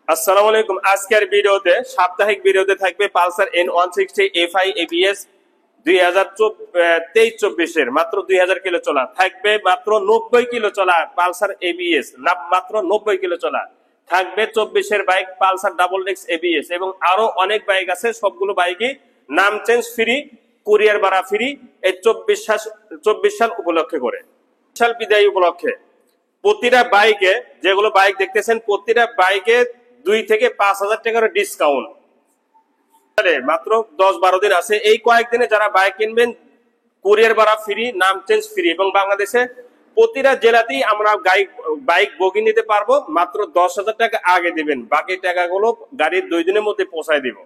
আসসালামু আলাইকুম। আজকের ভিডিওতে সাপ্তাহিক ভিডিওতে থাকবে পালসার N160 FI ABS 2023-24 এর মাত্র 2000 কিলো চলা, থাকবে মাত্র 90 কিলো চলা পালসার ABS, মাত্র 90 কিলো চলা থাকবে। 24 এর bike Pulsar double disk ABS এবং আরো অনেক বাইক আছে। সবগুলো বাইকই নাম চেঞ্জ ফ্রি, কুরিয়ার ভাড়া ফ্রি। এই 24 সাল উপলক্ষে করে, সাল বিদায় উপলক্ষে প্রতিটা বাইকে, যেগুলো বাইক দেখতেছেন প্রতিটা বাইকে 2 থেকে 5,000 টাকার ডিসকাউন্ট। মাত্র 10-12 দিন আছে। এই কয়েকদিনে যারা বাইক কিনবেন কুরিয়ার ভাড়া ফ্রি, নাম চেঞ্জ ফ্রি এবং বাংলাদেশে প্রতিটা জেলাতেই আমরা বাইক বগি নিতে পারবো। মাত্র 10,000 টাকা আগে দিবেন, বাকি টাকাগুলো গাড়ির 2 দিনের মধ্যে পৌঁছায় দিব।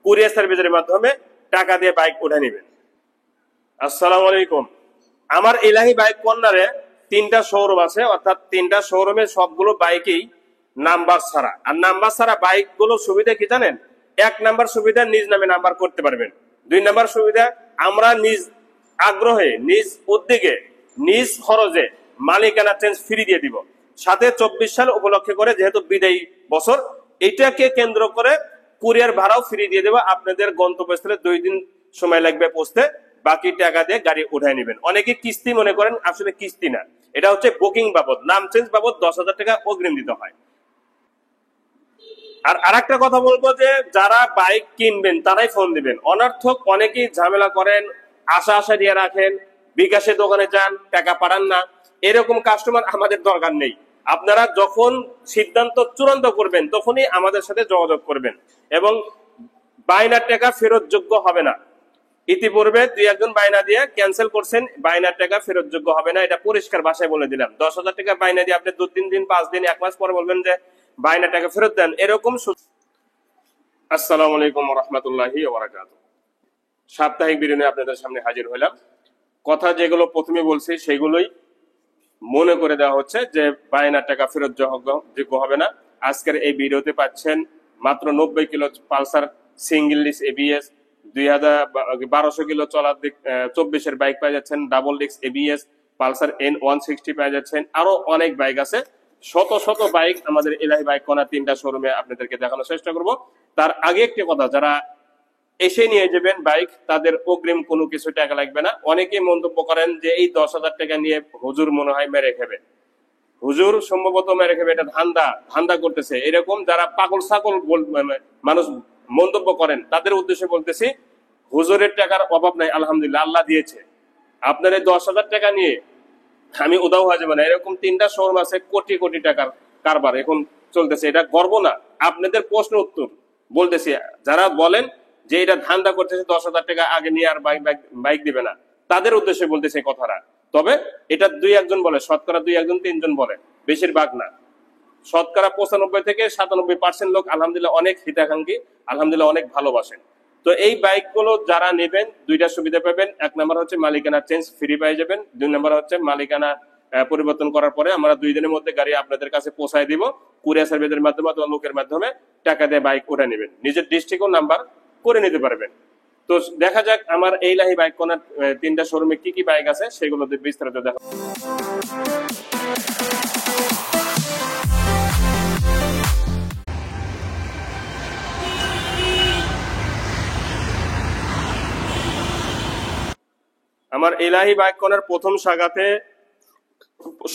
কুরিয়ার সার্ভিসের মাধ্যমে টাকা দিয়ে বাইক উঠে নেবেন। আসসালামু আলাইকুম। আমার ইলাহি বাইক কর্নারে 3টা শোরুম আছে, অর্থাৎ 3টা শোরুমে সবগুলো বাইকেই নাম্বার ছাড়া। আর নাম্বার ছাড়া বাইকগুলো সুবিধা কি জানেন? 1 নাম্বার সুবিধা নিজ নামে নাম্বার করতে পারবেন। 2 নাম্বার সুবিধা আমরা নিজ আগ্রহে, নিজ উদ্যোগে, নিজ খরচে মালিকানা চেঞ্জ ফ্রি দিয়ে দিব। সাথে 24 সাল উপলক্ষে করে, যেহেতু বিদায়ী বছর, এটাকে কেন্দ্র করে কুরিয়ার ভাড়াও ফ্রি দিয়ে দেবো। আপনাদের গন্তব্যস্থলে 2 দিন সময় লাগবে পৌঁছতে, বাকি টাকা দিয়ে গাড়ি উঠায় নেবেন। অনেকে কিস্তি মনে করেন, আসলে কিস্তি না, এটা হচ্ছে বুকিং বাবদ, নাম চেঞ্জ বাবদ 10,000 টাকা অগ্রিম দিতে হয়। আর আরেকটা কথা বলবো যে যারা বাইক কিনবেন তারাই ফোন দিবেন। অনর্থক অনেকেই ঝামেলা করেন, আশা দিয়ে রাখেন, বিকাশে দোকানে যান, টাকা পাঠান না। এরকম কাস্টমার আমাদের দরকার নেই। আপনারা যখন সিদ্ধান্ত চূড়ান্ত করবেন তখনই আমাদের সাথে যোগাযোগ করবেন এবং বায়নার টাকা ফেরত যোগ্য হবে না। ইতিপূর্বে 2-1 বায়না দিয়ে ক্যান্সেল করছেন, বায়নার টাকা ফেরত যোগ্য হবে না, এটা পরিষ্কার ভাষায় বলে দিলাম। 10,000 টাকা বায়না দিয়ে আপনি 2-3 দিন, 5 দিন, 1 মাস পরে বলবেন যে বায়না টাকা ফেরত দেন, এরকম। আসসালামু আলাইকুম ওয়া রাহমাতুল্লাহি ওয়া বারাকাতুহু। সাপ্তাহিক ভিডিও নিয়ে আপনাদের সামনে হাজির হলাম। কথা যেগুলো প্রথমে বলছি সেগুলোই মনে করে দেওয়া হচ্ছে যে বায়নার টাকা ফেরত যোগ্য হবে না। আজকের এই ভিডিওতে পাচ্ছেন মাত্র 90 kilo Pulsar single disc ABS, 1200 kilo চলার 24 এর বাইক পাওয়া যাচ্ছেন, double disc ABS Pulsar N160 পাওয়া যাচ্ছেন। আরো অনেক বাইক আছে, শত শত বাইক আমাদের ইলাহি বাইক কর্নার 3টা শোরুমে আপনাদেরকে দেখানোর চেষ্টা করব। তার আগে একটি কথা, যারা এসে নিয়ে যাবেন বাইক তাদের অগ্রিম কোনো কিছু টাকা লাগবে না। অনেকেই মন্তব্য করেন যে এই 10,000 টাকা নিয়ে হুজুর মনে হয় মেরে খাবে, হুজুর সম্ভবত মেরে খাবে, এটা ধান্দা করতেছে, এরকম যারা পাগল ছাগল মানুষ মন্তব্য করেন তাদের উদ্দেশ্যে বলতেছি, হুজুরের টাকার অভাব নাই, আলহামদুলিল্লাহ, আল্লাহ দিয়েছে। আপনার এই 10,000 টাকা নিয়ে আমি উদাও হয়ে যাবো না। এরকম 3টা শোরুম আছে, কোটি কোটি টাকার কারবার এখন চলতেছে। এটা গর্ব না, আপনাদের প্রশ্ন উত্তর বলতেছি। যারা বলেন যে এটা ধান্দা করতেছে, 10,000 টাকা আগে নিয়ে আর বাইক দিবে না, তাদের উদ্দেশ্যে বলতেছে কথাটা। তবে এটা 2-1 বলে, শতকরা 2-3 বলে, বেশিরভাগ না। শতকরা 95 থেকে 97% লোক আলহামদুলিল্লাহ অনেক হিতাকাঙ্ক্ষী, আলহামদুলিল্লাহ অনেক ভালোবাসেন। তো এই বাইকগুলো যারা নেবেন 2টা সুবিধা পাবেন। 1 নাম্বার হচ্ছে মালিকানা চেঞ্জ ফ্রি পেয়ে যাবেন। 2 নাম্বার হচ্ছে মালিকানা পরিবর্তন করার পরে আমরা 2 দিনের মধ্যে গাড়ি আপনাদের কাছে পৌঁছায় দিব। কুরিয়ার সার্ভিসের মাধ্যমে অথবা লোকের মাধ্যমে টাকা দিয়ে বাইক উঠে নেবেন, নিজের ডিস্ট্রিক্টও নাম্বার করে নিতে পারবেন। তো দেখা যাক আমার এই ইলাহি বাইক কর্নার 3টা শোরুমে কি কি বাইক আছে সেগুলো বিস্তারিত দেখা। আমার ইলাহি বাইক কর্নার প্রথম শাখাতে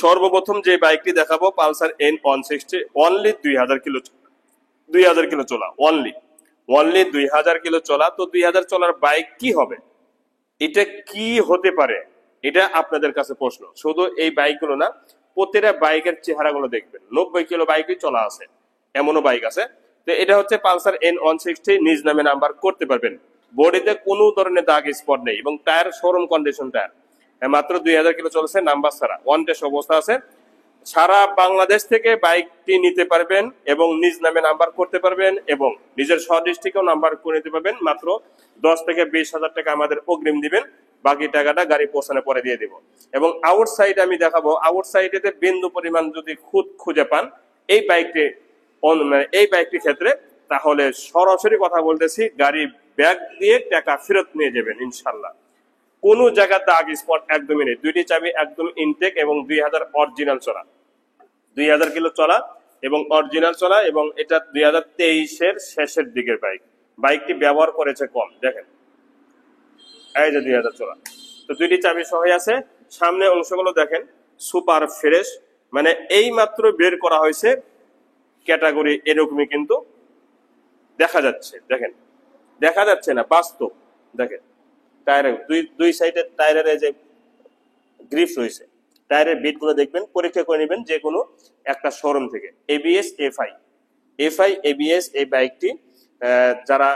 সর্বপ্রথম যে বাইকটি দেখাবো পালসার N160, অনলি 2000 কিলো চলা, অনলি 2000 কিলো চলা। তো 2000 চলার বাইক কি হবে, এটা কি হতে পারে, এটা আপনাদের কাছে প্রশ্ন। শুধু এই বাইকগুলো না, প্রতিটা বাইকের চেহারাগুলো দেখবেন। 90 কিলো বাইকই চলা আছে, এমনও বাইক আছে। তো এটা হচ্ছে পালসার N160, নিজ নামে নাম্বার করতে পারবেন। বডিতে কোনো ধরনের দাগ স্পট নেই এবং টায়ার শোরুম কন্ডিশন টায়ার, মাত্র 2000 কিলো চলেছে, নাম্বার ছাড়া, ওয়ান টেস্ট অবস্থা আছে। সারা বাংলাদেশ থেকে বাইকটি নিতে পারবেন এবং নিজ নামে নাম্বার করতে পারবেন এবং নিজের ডিস্ট্রিক্টেও নাম্বার করে নিতে পারবেন। মাত্র 10 থেকে 20,000 টাকা আমাদের অগ্রিম দিবেন, বাকি টাকাটা গাড়ি পৌঁছানোর পরে দিয়ে দিব। এবং আউট সাইড আমি দেখাবো, আউট সাইডে বিন্দু পরিমাণ যদি খুঁজে পান এই বাইকটি ক্ষেত্রে, তাহলে সরাসরি কথা বলতেছি, গাড়ি ব্যাগ দিয়ে টাকা ফেরত নিয়ে যাবেন ইনশাল্লাহ। কোন জায়গাতে দাগ স্পট একদমই নেই। 2টি চাবি একদম ইনটেক এবং 2000 অরিজিনাল চলা, 2000 কিলো চলা এবং অরিজিনাল চলা, এবং এটা 2023-এর শেষের দিকের বাইক। বাইকটি ব্যবহার করেছে কম, দেখেন এই যে 2000 চলা। তো দুইটি চাবি সহ আছে। সামনে অংশগুলো দেখেন সুপার ফ্রেশ, মানে এই মাত্র বের করা হয়েছে ক্যাটাগরি, এরকমই কিন্তু দেখা যাচ্ছে। দেখেন দেখা যাচ্ছে না, বাস্তব। দেখেন টায়ারের দুই সাইডের টায়ারের যে গ্রিপ রয়েছে, টায়ারের বিট গুলো দেখবেন, পরীক্ষা করে নেবেন যে কোনো একটা শোরুম থেকে। এবিএস এফআই এবিএস এই বাইকটি যারা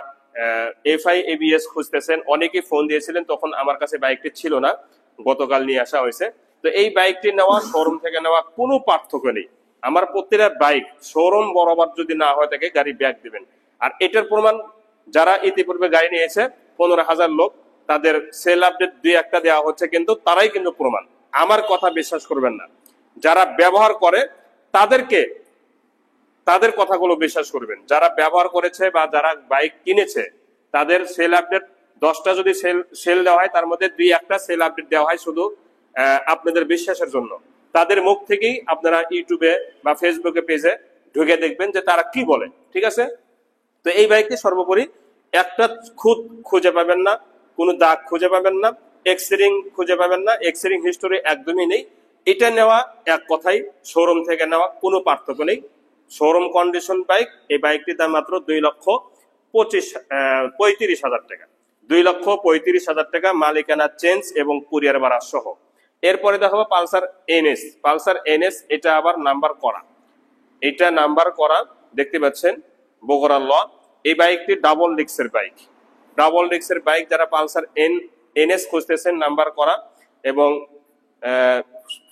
এফআই এবিএস খুঁজতেছেন, অনেকেই ফোন দিয়েছিলেন, তখন আমার কাছে বাইকটি ছিল না, গতকাল নিয়ে আসা হয়েছে। তো এই বাইকটি নেওয়া শোরুম থেকে নেওয়া কোনো পার্থক্য নেই। আমার প্রত্যেকটা বাইক শোরুম বরাবর যদি না হয় থাকে গাড়ি ব্যাক দিবেন। আর এটার প্রমাণ যারা ইতিপূর্বে গাড়ি নিয়েছে 15,000 লোক, তাদের সেল আপডেট 2-1টা দেওয়া হচ্ছে, কিন্তু তারাই কিন্তু প্রমাণ। আমার কথা বিশ্বাস করবেন না, যারা ব্যবহার করে তাদের কথাগুলো বিশ্বাস করবেন। যারা ব্যবহার করেছে বা যারা বাইক কিনেছে তাদের সেল আপডেট 10টা যদি সেল দেওয়া হয়, তার মধ্যে 2-1টা সেল আপডেট দেওয়া হয় শুধু আপনাদের বিশ্বাসের জন্য। তাদের মুখ থেকেই আপনারা ইউটিউবে বা ফেসবুকে পেজে ঢুকে দেখবেন যে তারা কি বলে, ঠিক আছে? তো এই বাইকটি সর্বোপরি একটা খুঁত খুঁজে পাবেন না, কোনো দাগ খুঁজে পাবেন না, এক্সরিং খুঁজে পাবেন না, এক্সরিং হিস্টোরি একদমই নেই। এটা নেওয়া এক কথাই শোরুম থেকে নেওয়া, কোনো পার্থক্য নেই। Showroom condition bike. এই বাইকটির দাম মাত্র 2,35,000 টাকা। 2,35,000 টাকা, মালিকানা চেঞ্জ এবং কুরিয়ার ভাড়া সহ। এরপরে দেখাবো পালসার এনএস। পালসার এনএস এটা আবার নাম্বার করা, এটা নাম্বার করা দেখতে পাচ্ছেন, বগুড়ার ল। এই বাইকটি ডাবল ডিক্সের বাইক। ডাবল ডিক্সের বাইক যারা পালসার এনএস খুঁজতেছেন, নাম্বার করা এবং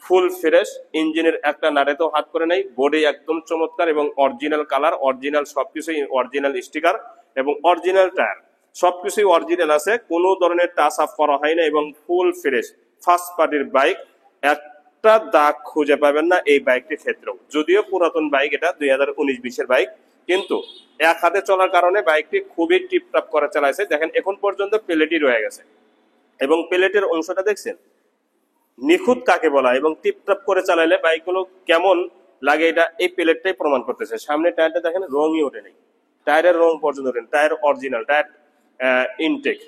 ফুল ফ্রেশ, ইঞ্জিনের একটা নাড়েতেও হাত করে নাই, বডি একদম চমৎকার এবং অরিজিনাল কালার, অরিজিনাল সবকিছুই, অরিজিনাল স্টিকার এবং অরিজিনাল টায়ার, সবকিছুই অরিজিনাল আছে, কোনো ধরনের টাচ আপ করা হয় না এবং ফুল ফ্রেশ ফার্স্ট পার্টির বাইক। একটা দাগ খুঁজে পাবেন না এই বাইকটির ক্ষেত্রেও, যদিও পুরাতন বাইক, এটা 2019-20-এর বাইক, কিন্তু এক হাতে চলার কারণে বাইকটি খুবই টিপটপ করে চালাইছে। দেখেন এখন পর্যন্ত প্লেটই রয়ে গেছে এবং প্লেটের অংশটা দেখছেন, নিখুঁত কাকে বলা এবং টিপটপ করে চালাইলে বাইকগুলো কেমন লাগে এটা এই প্লেটটাই প্রমাণ করতেছে। সামনে টায়ারটা দেখেন রঙই ওঠে নেই, টায়ারের রং পর্যন্ত ওঠে, টায়ার অরিজিনাল, টায়ার ইনটেক।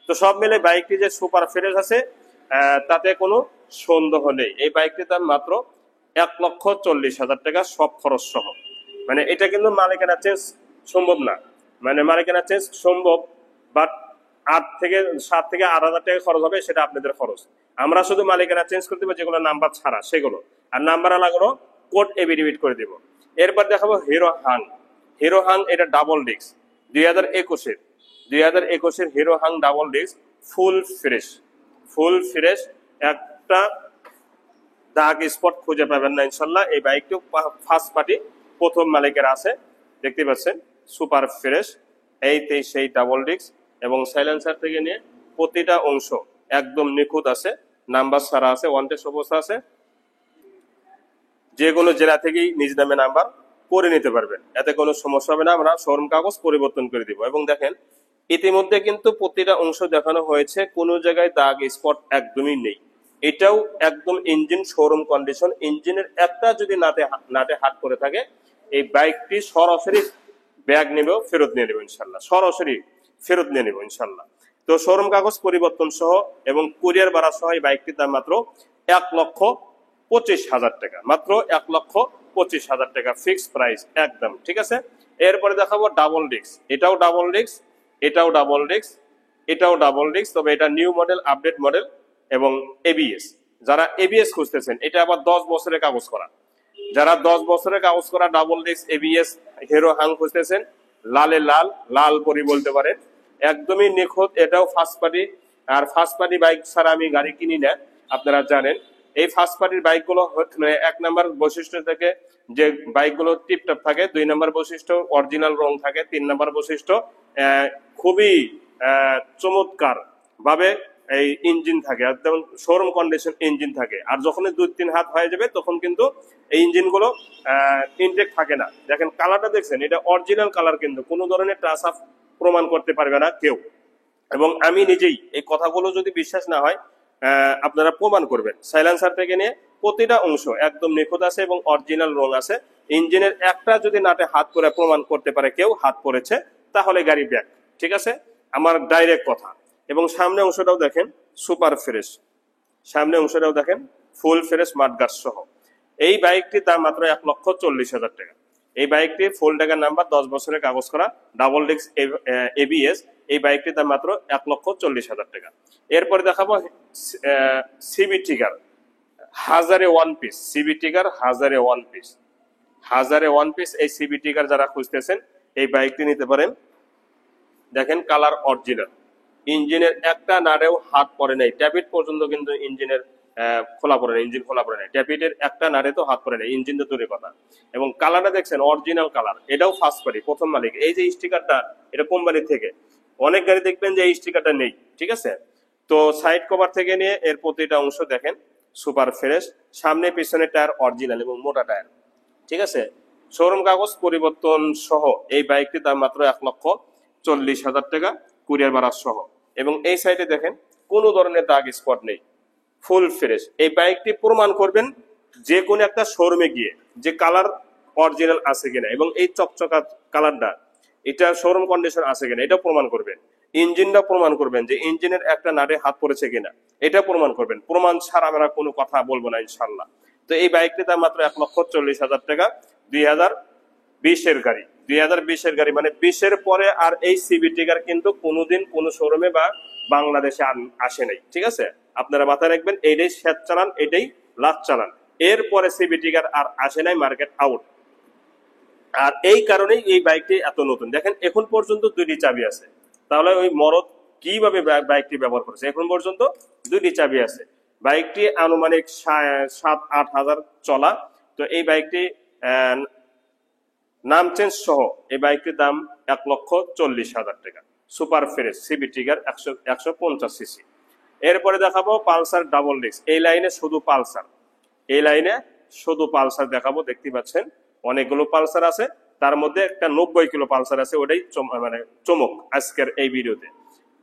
তো সব মিলে বাইকটি যে সুপার ফ্রেশ আছে তাতে কোনো সন্দেহ নেই। এই বাইকটির দাম মাত্র 1,40,000 টাকা, সব খরচ সহ। মানে এটা কিন্তু মালিকানা চেঞ্জ সম্ভব না, মানে মালিকানা চেঞ্জ সম্ভব, বাট 7 থেকে 8,000 টাকা খরচ হবে, সেটা আপনাদের খরচ। আমরা শুধু মালিকানা চেঞ্জ করতে পারি যেগুলো নাম্বার ছাড়া সেগুলো, আর নাম্বার আলাগুলো কোড এভিডেভিট করে দিব। এরপর দেখাবো হিরো হাং। হিরো হাং এটা ডাবল ডিস্ক 2021-এর Hero Hunk double disc, full fresh, একটা দাগ স্পট খুঁজে পাবেন না ইনশাল্লাহ। এই বাইকটি ফার্স্ট পার্টি, প্রথম মালিকের আছে, দেখতে পাচ্ছেন সুপার ফ্রেশ। এই সেই ডাবল ডিস্ক এবং সাইলেন্সার থেকে নিয়ে প্রতিটা অংশ একদম নিখুঁত আছে, নাম্বার ছাড়া আছে, ওয়ান টেস্ট অবস্থা আছে। যে কোনো জেলা থেকেই নিজ নামে নাম্বার করে নিতে পারবেন, এতে কোনো সমস্যা হবে না। আমরা শোরুম কাগজ পরিবর্তন করে দিব। এবং দেখেন ইতিমধ্যে কিন্তু প্রতিটা অংশ দেখানো হয়েছে, কোনো জায়গায় দাগ স্পট একদমই নেই। এটাও একদম ইঞ্জিন শোরুম কন্ডিশন। ইঞ্জিনের একটা যদি নাটে হাত করে থাকে, এই বাইকটি সরাসরি ব্যাগ নেব, ফেরত নিয়ে নেব ইনশাল্লাহ, সরাসরি ফেরত নিয়ে নেব ইনশাল্লাহ। তো শোরুম কাগজ পরিবর্তন সহ এবং কুরিয়ার ভাড়া সহ এই বাইকটির দাম মাত্র 1,25,000 টাকা, মাত্র 1,25,000 টাকা, ফিক্সড প্রাইস একদম, ঠিক আছে। এরপরে দেখাবো ডাবল ডিস্ক। এটাও ডাবল ডিস্ক, এটাও ডাবল ডিস্ক, এটাও ডাবল ডিস্ক, তবে এটা নিউ মডেল, আপডেট মডেল এবং এবিএস। যারা এবিএস খুঁজতেছেন, এটা আবার 10 বছরের কাগজ করা, যারা 10 বছরের কাগজ করা double disc ABS hero Hang খুঁজতেছেন, লালে লাল পরি বলতে পারেন, একদমই নিখুঁত। এটাও ফার্স্ট পার্টি, আর ফার্স্ট পার্টি বাইক ছাড়া আমি গাড়ি কিনি না, আপনারা জানেন। এই ফার্স্ট পার্টির বাইকগুলো 1 নাম্বার বৈশিষ্ট্য থেকে যে বাইকগুলো টিপটপ থাকে, 2 নাম্বার বৈশিষ্ট্য অরিজিনাল রং থাকে, 3 নাম্বার বৈশিষ্ট্য খুবই চমৎকার ভাবে এই ইঞ্জিন থাকে, একদম শোরুম কন্ডিশন ইঞ্জিন থাকে। আর যখনই 2-3 হাত হয়ে যাবে তখন কিন্তু এই ইঞ্জিন গুলো ইনটেক থাকে না। দেখেন কালারটা দেখছেন, এটা অরিজিনাল কালার, কিন্তু কোনো ধরনের টাচ আপ প্রমাণ করতে পারবে না কেউ। এবং আমি নিজেই এই কথাগুলো যদি বিশ্বাস না হয় আপনারা প্রমাণ করবেন। সাইলেন্সার থেকে নিয়ে প্রতিটা অংশ একদম নিখুঁত আছে এবং অরিজিনাল রং আছে। ইঞ্জিনের একটা যদি নাটে হাত পরে প্রমাণ করতে পারে কেউ হাত পড়েছে, তাহলে গাড়ি ব্যাক। ঠিক আছে, আমার ডাইরেক্ট কথা। এবং সামনে অংশটাও দেখেন সুপার ফ্রেশ, সামনে অংশটাও দেখেন ফুল ফ্রেশ মাঠগার্ড সহ। এই বাইকটির দাম মাত্র 1,40,000 টাকা। এই বাইকটি ফুল টাকার নাম্বার, 10 বছরের কাগজ করা, ডাবল ডিস্ক এবিএস। এই বাইকটির দাম মাত্র 1,40,000 টাকা। এরপরে দেখাবো সিবি টিগার হাজারে ওয়ান পিস, সিবি টিগার হাজারে ওয়ান পিস, হাজারে ওয়ান পিস। এই সিবি টিগার যারা খুঁজতেছেন এই বাইকটি নিতে পারেন। দেখেন কালার অরিজিনাল, ইঞ্জিনের একটা নাড়েও হাত পড়ে নাই, ট্যাপিট পর্যন্ত কিন্তু ইঞ্জিনের খোলা পড়ে নাই, ইঞ্জিন খোলা পড়ে নাই, ট্যাপিটের একটা নাড়ে তো হাত পড়ে নাই, ইঞ্জিন তো দূরের কথা। এবং কালারটা দেখছেন অরিজিনাল কালার, এটাও ফার্স্ট পার্টি, প্রথম মালিক। এই যে স্টিকারটা এটা কোম্পানির থেকে, অনেক গাড়ি দেখবেন যে এই স্টিকারটা নেই। ঠিক আছে, তো সাইড কভার থেকে নিয়ে এর প্রতিটা অংশ দেখেন সুপার ফ্রেশ, সামনে পিছনে টায়ার অরিজিনাল এবং মোটা টায়ার। ঠিক আছে, শোরুম কাগজ পরিবর্তন সহ এই বাইকটির দাম মাত্র 1,40,000 টাকা, কুরিয়ার ভাড়া সহ। এবং এই সাইডে দেখেন কোনো ধরনের দাগ স্পট নেই, ফুল ফ্রেশ। এই বাইকটি প্রমাণ করবেন যে কোনো একটা শোরুমে গিয়ে যে কালার অরিজিনাল আছে কিনা, এবং এই চকচকা কালারটা এটা শোরুম কন্ডিশন আছে কিনা এটা প্রমাণ করবেন। ইঞ্জিনটা প্রমাণ করবেন যে ইঞ্জিনের একটা নাটে হাত পড়েছে কিনা এটা প্রমাণ করবেন। প্রমাণ ছাড়া আমরা কোনো কথা বলবো না ইনশাল্লাহ। তো এই বাইকটির দাম মাত্র 1,40,000 টাকা, 2020-এর গাড়ি, 2020-এর গাড়ি মানে 20-এর পরে আর এই সিবি টিগার কিন্তু কোনোদিন কোনো শোরুমে বা বাংলাদেশে আসে নাই। ঠিক আছে, আপনারা মাথায় রাখবেন, এইটাই শেষ চালান, এটাই লাস্ট চালান, এরপরে সিবি টিগার আর আসে নাই, মার্কেট আউট। আর এই কারণেই এই বাইকটি এত নতুন। দেখেন এখন পর্যন্ত 2টি চাবি আছে, তাহলে ওই মরদ কিভাবে বাইকটি ব্যবহার করেছে। এখন পর্যন্ত 2টি চাবি আছে। বাইকটি আনুমানিক 7-8 হাজার চলা। তো এই বাইকটি নাম চেঞ্জ সহ এই বাইকটির দাম 1,40,000 টাকা, সুপার ফ্রেশ সিবি টিগার 150 সিসি। এরপরে দেখাবো পালসার ডাবল ডিস্ক। এই লাইনে শুধু পালসার, এই লাইনে শুধু পালসার দেখাবো। দেখতে পাচ্ছেন অনেকগুলো পালসার আছে, তার মধ্যে একটা 90 কিলো পালসার আছে, ওটাই মানে চমক আজকের এই ভিডিওতে।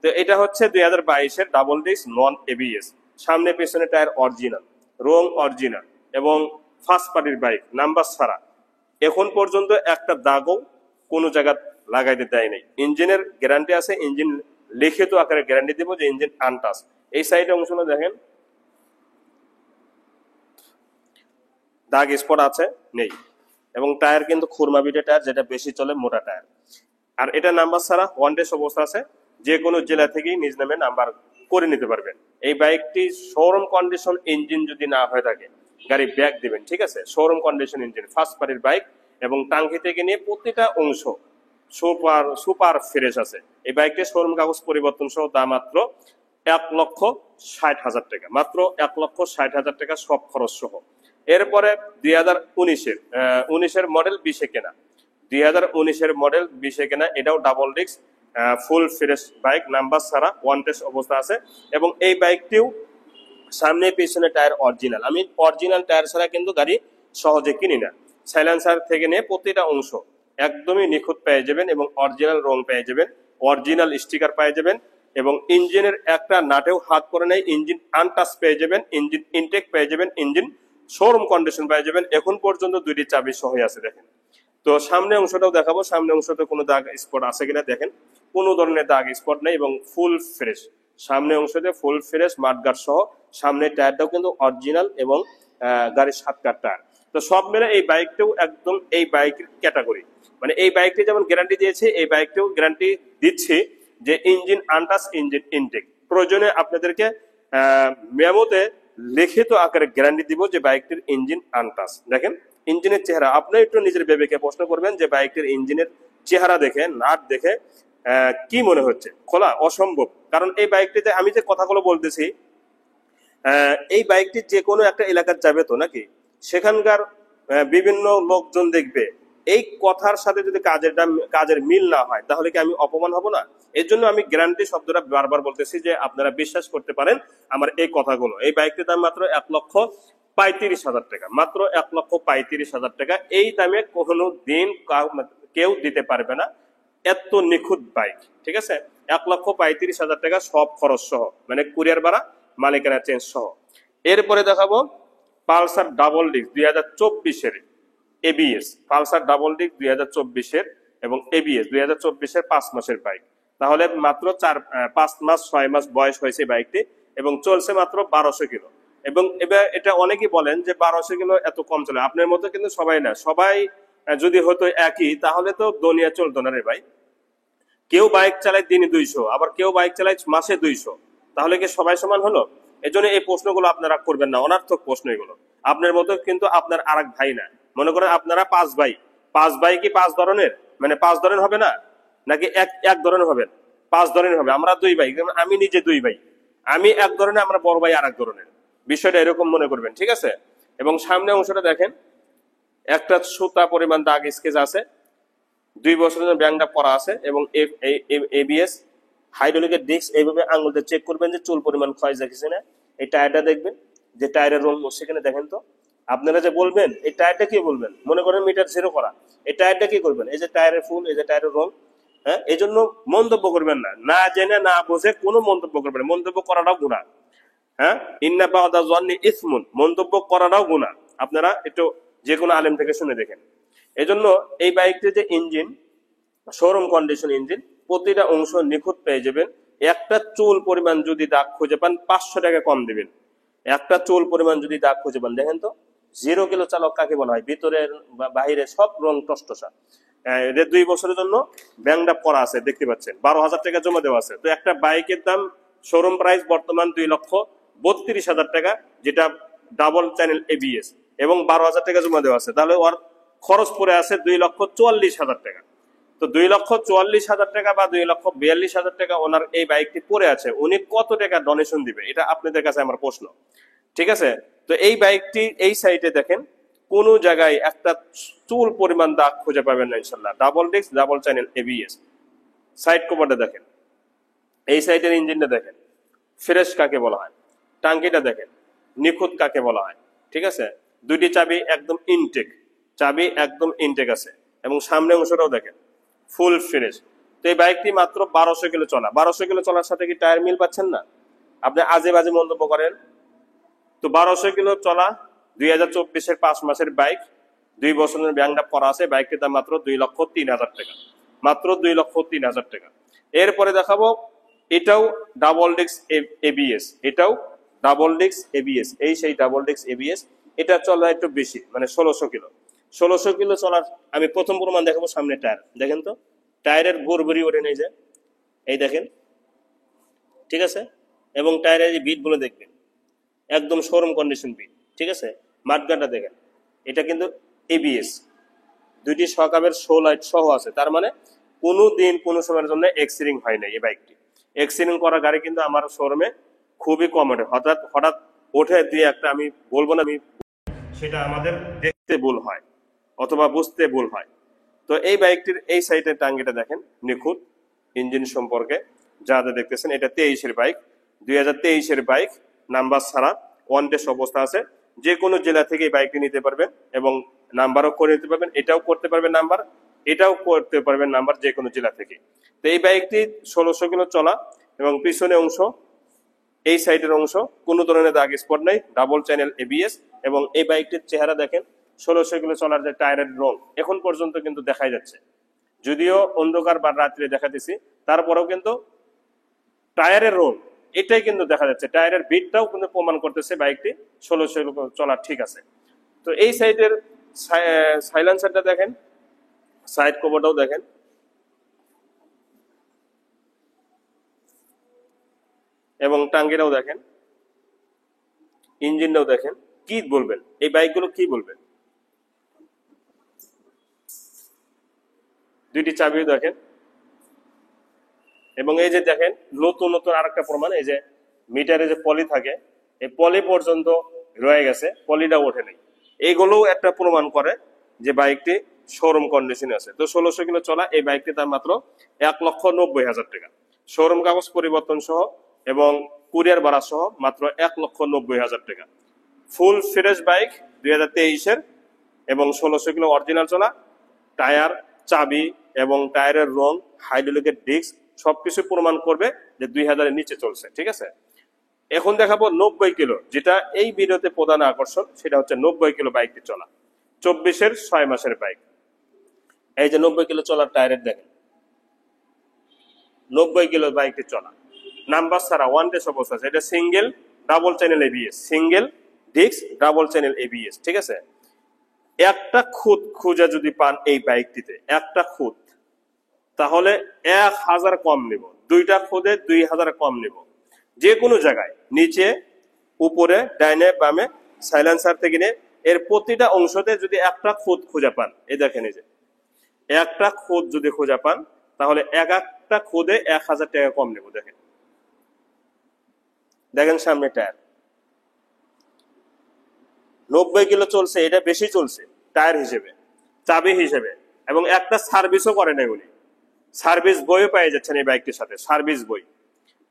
তো এটা হচ্ছে 2022-এর ডাবল ডিস্ক নন এবিএস, সামনে পেছনে টায়ার অরিজিনাল, রং অরিজিনাল এবং ফার্স্ট পার্টির বাইক, নাম্বার ছাড়া। এখন পর্যন্ত একটা দাগও কোনো জায়গা লাগাইতে দেয় নাই। ইঞ্জিনের গ্যারান্টি আছে, ইঞ্জিন লিখিত আকারে গ্যারান্টি দিব যে ইঞ্জিন আনটাচ। এই সাইডে অংশটা দেখেন দাগ স্পট আছে নেই, এবং টায়ার কিন্তু খুরমা বিটে টায়ার, যেটা বেশি চলে মোটা টায়ার। আর এটা নাম্বার ছাড়া ওয়ান ডেস অবস্থা আছে, যে কোনো জেলা থেকেই নিজ নামে নাম্বার করে নিতে পারবেন। এই বাইকটি শোরুম কন্ডিশন ইঞ্জিন যদি না হয়ে থাকে গাড়ি ব্যাক দিবেন। ঠিক আছে, শোরুম কন্ডিশন ইঞ্জিন, ফার্স্ট পার্টির বাইক, এবং টাঙ্কি থেকে নিয়ে প্রতিটা অংশ সুপার সুপার ফ্রেশ আছে। এই বাইকটির শোরুম কাগজ পরিবর্তন সহ দাম মাত্র 1,60,000 টাকা, মাত্র 1,60,000 টাকা সব খরচ সহ। এরপরে 2019-এর মডেল 20-এ কেনা, 2019-এর মডেল 20-এ কেনা, এটাও double disc full fresh bike, number ছাড়া ওয়ান টেস্ট অবস্থা আছে। এবং এই বাইকটিও সামনে পিছনে টায়ার অরিজিনাল। আমি অরিজিনাল টায়ার ছাড়া কিন্তু গাড়ি সহজে কিনি না। সাইলেন্সার থেকে নিয়ে প্রতিটা অংশ একদমই নিখুঁত পেয়ে যাবেন, এবং অরিজিনাল রং পেয়ে যাবেন, অরিজিনাল স্টিকার পেয়ে যাবেন, এবং ইঞ্জিনের একটা নাটেও হাত পড়ে নেই, ইঞ্জিন আনটাচ পেয়ে যাবেন, ইঞ্জিন ইনটেক পেয়ে যাবেন, ইঞ্জিন শোরুম কন্ডিশন পেয়ে যাবেন। এখন পর্যন্ত 2টি চাবি সহ আছে দেখেন। তো সামনে অংশটাও দেখাবো, সামনে অংশতে কোনো দাগ স্পট আছে কিনা দেখেন, কোনো ধরনের দাগ স্পট নেই এবং ফুল ফ্রেশ। সামনে অংশতে ফুল ফ্রেশ মাঠগার্ড সহ, সামনে টায়ারটাও কিন্তু অরিজিনাল এবং গাড়ির 7 কাঠ টায়ার। তো সব মিলে এই বাইকটাও একদম এই বাইকের ক্যাটাগরি, মানে এই বাইকটি যেমন গ্যারান্টি দিয়েছে এই বাইকটাও গ্যারান্টি দিচ্ছে যে ইঞ্জিন আনটাচ, ইঞ্জিন ইনটেক। প্রয়োজনে আপনাদেরকে মেমোতে লিখিত আকারে গ্যারান্টি দিব যে বাইকটির ইঞ্জিন আনটাচ। দেখেন ইঞ্জিনের চেহারা, আপনি একটু নিজের বিবেকে প্রশ্ন করবেন যে বাইকটির ইঞ্জিনের চেহারা দেখে, নাট দেখে কি মনে হচ্ছে? খোলা অসম্ভব। কারণ এই বাইকটিতে আমি যে কথাগুলো বলতেছি, এই বাইকটি যে কোনো একটা এলাকার যাবে তো নাকি, সেখানকার বিভিন্ন লোকজন দেখবে, এই কথার সাথে যদি কাজের মিল না হয় তাহলে কি আমি অপমান হব না? এর জন্য আমি গ্যারান্টি শব্দটা বারবার বলতেছি যে আপনারা বিশ্বাস করতে পারেন আমার এই কথাগুলো। এই বাইকটির দাম মাত্র 1,35,000 টাকা, মাত্র 1,35,000 টাকা। এই দামে কোনো দিন কেউ দিতে পারবে না, এত নিখুঁত বাইক। ঠিক আছে, 1,35,000 টাকা সব খরচ সহ, মানে কুরিয়ার ভাড়া, মালিকানা চেঞ্জ সহ। এরপরে দেখাবো পালসার ডাবল ডিস্ক 2024-এর, এবিএস পালসার ডাবল ডিস্ক 2024-এর এবং এবিএস 2024-এর 5 মাসের বাইক। তাহলে মাত্র 5 মাস 6 মাস বয়স হয়েছে বাইকটি এবং চলছে মাত্র 1200 কিলো। এবং এবার এটা অনেকেই বলেন যে 1200 কিলো এত কম চলে, আপনার মতো কিন্তু সবাই না। সবাই যদি হতো একই তাহলে তো দুনিয়া চলতো না রে ভাই। কেউ বাইক চালায় দিনে 200, আবার কেউ বাইক চালায় মাসে 200, তাহলে কি সবাই সমান হলো? এজন্য এই প্রশ্নগুলো আপনারা করবেন না, অনার্থক প্রশ্ন এগুলো। আপনার মতো কিন্তু আপনার আরেক ভাই না। মনে করেন আপনারা 5 ভাই, 5 ভাই কি 5 ধরনের, মানে 5 ধরনের হবে না, নাকি এক ধরনের হবেন? 5 ধরনের হবে। আমরা 2 ভাই, আমি নিজে 2 ভাই, আমি এক ধরনের, আমরা বড় ভাই আর এক ধরনের। বিষয়টা এরকম মনে করবেন, ঠিক আছে? এবং সামনে অংশটা দেখেন, একটা সুতা পরিমাণ দাগ স্কেচ আছে, 2 বছরের জন্য ব্যাংকটা করা আছে এবং এবিএস হাইড্রোলিকের ডিস্ক এইভাবে আঙুল দিয়ে চেক করবেন যে চুল পরিমাণ ক্ষয় যাচ্ছে না। এই টায়ারটা দেখবেন যে টায়ারের রং সেখানে দেখেন তো। আপনারা যে বলবেন এই টায়ারটা কি বলবেন, মনে করেন মিটার 0 করা, এই টায়ারটা কি করবেন? এই যে টায়ারের ফুল, এই যে টায়ারের রং। হ্যাঁ, এই জন্য মন্তব্য করবেন না, না জেনে না বুঝে কোনো মন্তব্য করবেন না। মন্তব্য করাটাও গুনাহ। হ্যাঁ, ইন্না বা'দা যন্নি ইসমুন, মন্তব্য করাটাও গুনাহ। আপনারা একটু যে কোনো আলেম থেকে শুনে দেখেন। এজন্য এই বাইকটির যে ইঞ্জিন, শোরুম কন্ডিশন ইঞ্জিন, প্রতিটা অংশ নিখুঁত পেয়ে যাবেন। একটা চুল পরিমাণ যদি দাগ খুঁজে পান 500 টাকা কম দিবেন। একটা চুল পরিমাণ যদি দাগ খুঁজে পান, দেখেন তো 0 কিলো চালক কাকে বলা হয়? ভিতরের বা বাইরে সব রং টসটসা। এদের 2 বছরের জন্য ব্যাংকডাপ করা আছে, দেখতে পাচ্ছেন। 12,000 টাকা জমা দেওয়া আছে। তো একটা বাইকের দাম শোরুম প্রাইস বর্তমান 2,32,000 টাকা, যেটা ডাবল চ্যানেল এবিএস, এবং 12,000 টাকা জমা দেওয়া আছে। তাহলে ওর খরচ পড়ে আছে 2,44,000 টাকা। তো 2,44,000 টাকা বা 2,42,000 টাকা ওনার এই বাইকটি পড়ে আছে। উনি কত টাকা ডোনেশন দিবে, এটা আপনাদের কাছে আমার প্রশ্ন, ঠিক আছে? তো এই বাইকটি এই সাইটে দেখেন, কোন জায়গায় একটা চুল পরিমাণ দাগ খুঁজে পাবেন না ইনশাল্লাহ। Double disc, double channel ABS. Side কভারটা দেখেন, এই সাইডের ইঞ্জিনটা দেখেন, ফ্রেশ কাকে বলা হয়। টাঙ্কিটা দেখেন, নিখুঁত কাকে বলা হয়, ঠিক আছে? 2টি চাবি একদম ইনটেক, চাবি একদম ইনটেক আছে। এবং সামনে অংশটাও দেখেন ফুল ফ্রেশ। তো এই বাইকটি মাত্র 1200 কিলো চলা। 1200 কিলো চলার সাথে কি টায়ার মিল পাচ্ছেন না? আপনি আজে বাজে মন্তব্য করেন। তো 1200 কিলো চলা 2024-এর 5 মাসের বাইক, 2 বছরের ব্যাংকডাপ করা আছে। বাইকটির দাম মাত্র 2,03,000 টাকা, মাত্র 2,03,000 টাকা। এরপরে দেখাবো, এটাও ডাবল ডিস্ক এবিএস, এটাও ডাবল ডিস্ক এবিএস, এই সেই ডাবল ডিস্ক এবিএস। এটা চলা একটু বেশি, মানে 1600 কিলো। 1600 কিলো চলার আমি প্রথম প্রমাণ দেখাবো। সামনে টায়ার দেখেন তো, টায়ারের গোড়বড়ি ওঠে নেই যে, এই দেখেন, ঠিক আছে? এবং টায়ারের এই বিট গুলো দেখবেন, একদম শোরুম কন্ডিশন বিট, ঠিক আছে? মাঠগাটা দেখেন, এটা কিন্তু এবিএস, 2টি সকাবের শো লাইট সহ আছে। তার মানে কোনো দিন কোনো সময়ের জন্য এক্সিডিং হয় না এই বাইকটি। এক্সিডিং করা গাড়ি কিন্তু আমার শোরুমে খুবই কম ওঠে। হঠাৎ হঠাৎ ওঠে 2-1টা, আমি বলবো না, আমি সেটা আমাদের দেখতে ভুল হয় অথবা বুঝতে ভুল হয়। তো এই বাইকটির এই সাইডের টাঙ্গিটা দেখেন, নিখুঁত। ইঞ্জিন সম্পর্কে যা যা দেখতেছেন, এটা 23-এর বাইক, 2023-এর বাইক, নাম্বার ছাড়া, ওয়ান টেস্ট অবস্থা আছে। যে কোনো জেলা থেকে এই বাইকটি নিতে পারবেন এবং নাম্বারও করে নিতে পারবেন। এটাও করতে পারবেন নাম্বার, এটাও করতে পারবেন নাম্বার, যে কোনো জেলা থেকে। তো এই বাইকটি 1600 কিলো চলা এবং পিছনে অংশ, এই সাইডের অংশ কোনো ধরনের দাগ স্পট নাই, ডাবল চ্যানেল এবিএস। এবং এই বাইকটির চেহারা দেখেন, 1600 কিলো চলার যে টায়ারের রং এখন পর্যন্ত কিন্তু দেখাই যাচ্ছে। যদিও অন্ধকার বা রাত্রে দেখাতেছি, তারপরেও কিন্তু টায়ারের রং এটাই কিন্তু দেখা যাচ্ছে। টায়ারের বিটটাও কিন্তু প্রমাণ করতেছে বাইকটি 1600 কিলো চলা ঠিক আছে। তো এই সাইডের সাইলেন্সারটা দেখেন, সাইড কভারটাও দেখেন, এবং টাঙ্গিটাও দেখেন, ইঞ্জিনটাও দেখেন। কি বলবেন এই বাইকগুলো, কি বলবেন? 2টি চাবিও দেখেন। এবং এই যে দেখেন, নতুন নতুন আরেকটা প্রমাণ, এই যে মিটারে যে পলি থাকে, এই পলি পর্যন্ত রয়ে গেছে, পলিটা ওঠে নেই। এইগুলোও একটা প্রমাণ করে যে বাইকটি শোরুম কন্ডিশনে আছে। তো 1600 কিলো চলা এই বাইকটি তার মাত্র 1,90,000 টাকা, শোরুম কাগজ পরিবর্তন সহ এবং কুরিয়ার ভাড়া সহ মাত্র 1,90,000 টাকা। ফুল ফ্রেশ বাইক 2023-এর এবং 1600 কিলো অরিজিনাল চলা। টায়ার, চাবি এবং টায়ারের রং, হাইড্রোলিকের ডিস্ক সবকিছু প্রমাণ করবে যে 2000-এর নিচে চলছে, ঠিক আছে? এখন দেখাবো 90 কিলো, যেটা এই ভিডিওতে প্রধান আকর্ষণ, সেটা হচ্ছে 90 কিলো বাইকটি চলা। 24-এর 6 মাসের বাইক। এই যে 90 কিলো চলার টায়ারের দেখেন, 90 কিলো বাইকটি চলা, নাম্বার ছাড়া, ওয়ান ডে অবস্থা আছে। এটা single double channel ABS, single disc double channel ABS, ঠিক আছে। একটা খুঁত খুঁজে যদি পান এই বাইকটিতে, একটা খুঁত, তাহলে 1000 কম নেব, দুইটা খুদে 2000 কম নেব। যে কোনো জায়গায়, নিচে উপরে ডাইনে বামে সাইলেন্সার থেকে নিয়ে এর প্রতিটা অংশতে যদি একটা খুঁত খুঁজে পান, এই দেখেন, এই যে একটা খুঁত যদি খুঁজে পান, তাহলে একটা খুদে 1000 টাকা কম নেব। দেখেন, দেখেন সামনে টায়ার 90 কিলো চলছে, এটা বেশি চলছে টায়ার হিসেবে, চাবি হিসেবে, এবং একটা সার্ভিসও করে নাই উনি। সার্ভিস বইও পেয়ে যাচ্ছেন এই বাইকটির সাথে, সার্ভিস বই,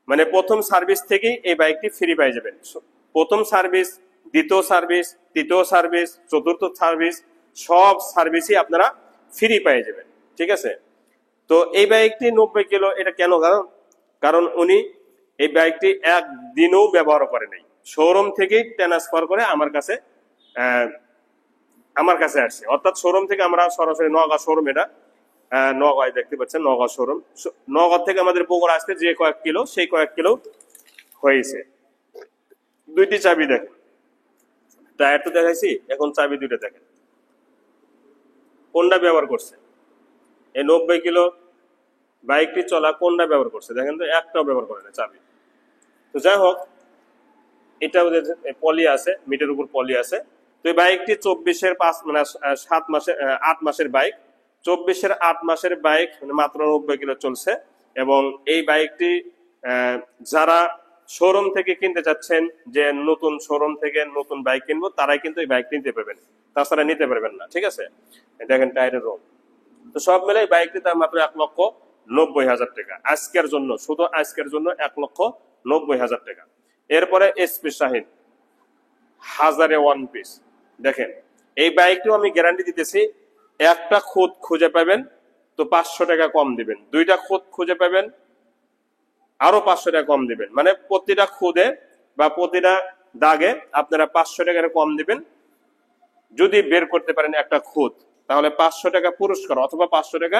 মানে প্রথম সার্ভিস থেকেই এই বাইকটি ফ্রি পেয়ে যাবেন। প্রথম সার্ভিস, দ্বিতীয় সার্ভিস, তৃতীয় সার্ভিস, চতুর্থ সার্ভিস, সব সার্ভিসই আপনারা ফ্রি পেয়ে যাবেন, ঠিক আছে। তো এই বাইকটি 90 কিলো, এটা কেন? কারণ উনি এই বাইকটি একদিনও ব্যবহার করে নাই, শোরুম থেকেই ট্রান্সফার করে আমার কাছে আসছে। অর্থাৎ শোরুম থেকে আমরা সরাসরি নওগাঁ শোরুম, এটা নওগাঁয় দেখতে পাচ্ছেন, নওগাঁ শোরুম, নওগাঁ থেকে আমাদের বগুড়া আসতে যে কয়েক কিলো, সেই কয়েক কিলো হয়েছে। দুইটি চাবি দেখেন, টায়ার তো দেখাইছি, এখন চাবি দুইটা দেখেন কোনটা ব্যবহার করছে। এই 90 কিলো বাইকটি চলা কোনটা ব্যবহার করছে দেখেন তো, একটাও ব্যবহার করে না চাবি। তো যাই হোক, এটা পলি আছে, মিটার উপর পলি আছে। তো এই বাইকটি 24-এর 8 মাসের বাইক, 24-এর 8 মাসের বাইক, মানে মাত্র 90 কিলো চলছে। এবং এই বাইকটি যারা শোরুম থেকে কিনতে চাচ্ছেন, যে নতুন শোরুম থেকে নতুন বাইক কিনবো, তারাই কিন্তু এই বাইক নিতে পারবেন, তাছাড়া নিতে পারবেন না, ঠিক আছে। দেখেন টায়ারের রোগ। তো সব মিলে এই বাইকটি তার মাত্র 1,90,000 টাকা আজকের জন্য, শুধু আজকের জন্য 1,90,000 টাকা। এরপরে এসপি শাহিন 1000-এ 1 পিস। দেখেন, এই বাইকটিও আমি গ্যারান্টি দিতেছি, একটা খুঁত খুঁজে পাবেন তো 500 টাকা কম দিবেন, দুইটা খুঁত খুঁজে পাবেন আরো 500 টাকা কম দিবেন, মানে প্রতিটা খুদে বা প্রতিটা দাগে আপনারা 500 টাকা কম দিবেন। যদি বের করতে পারেন একটা খুঁত, তাহলে 500 টাকা পুরস্কার, অথবা 500 টাকা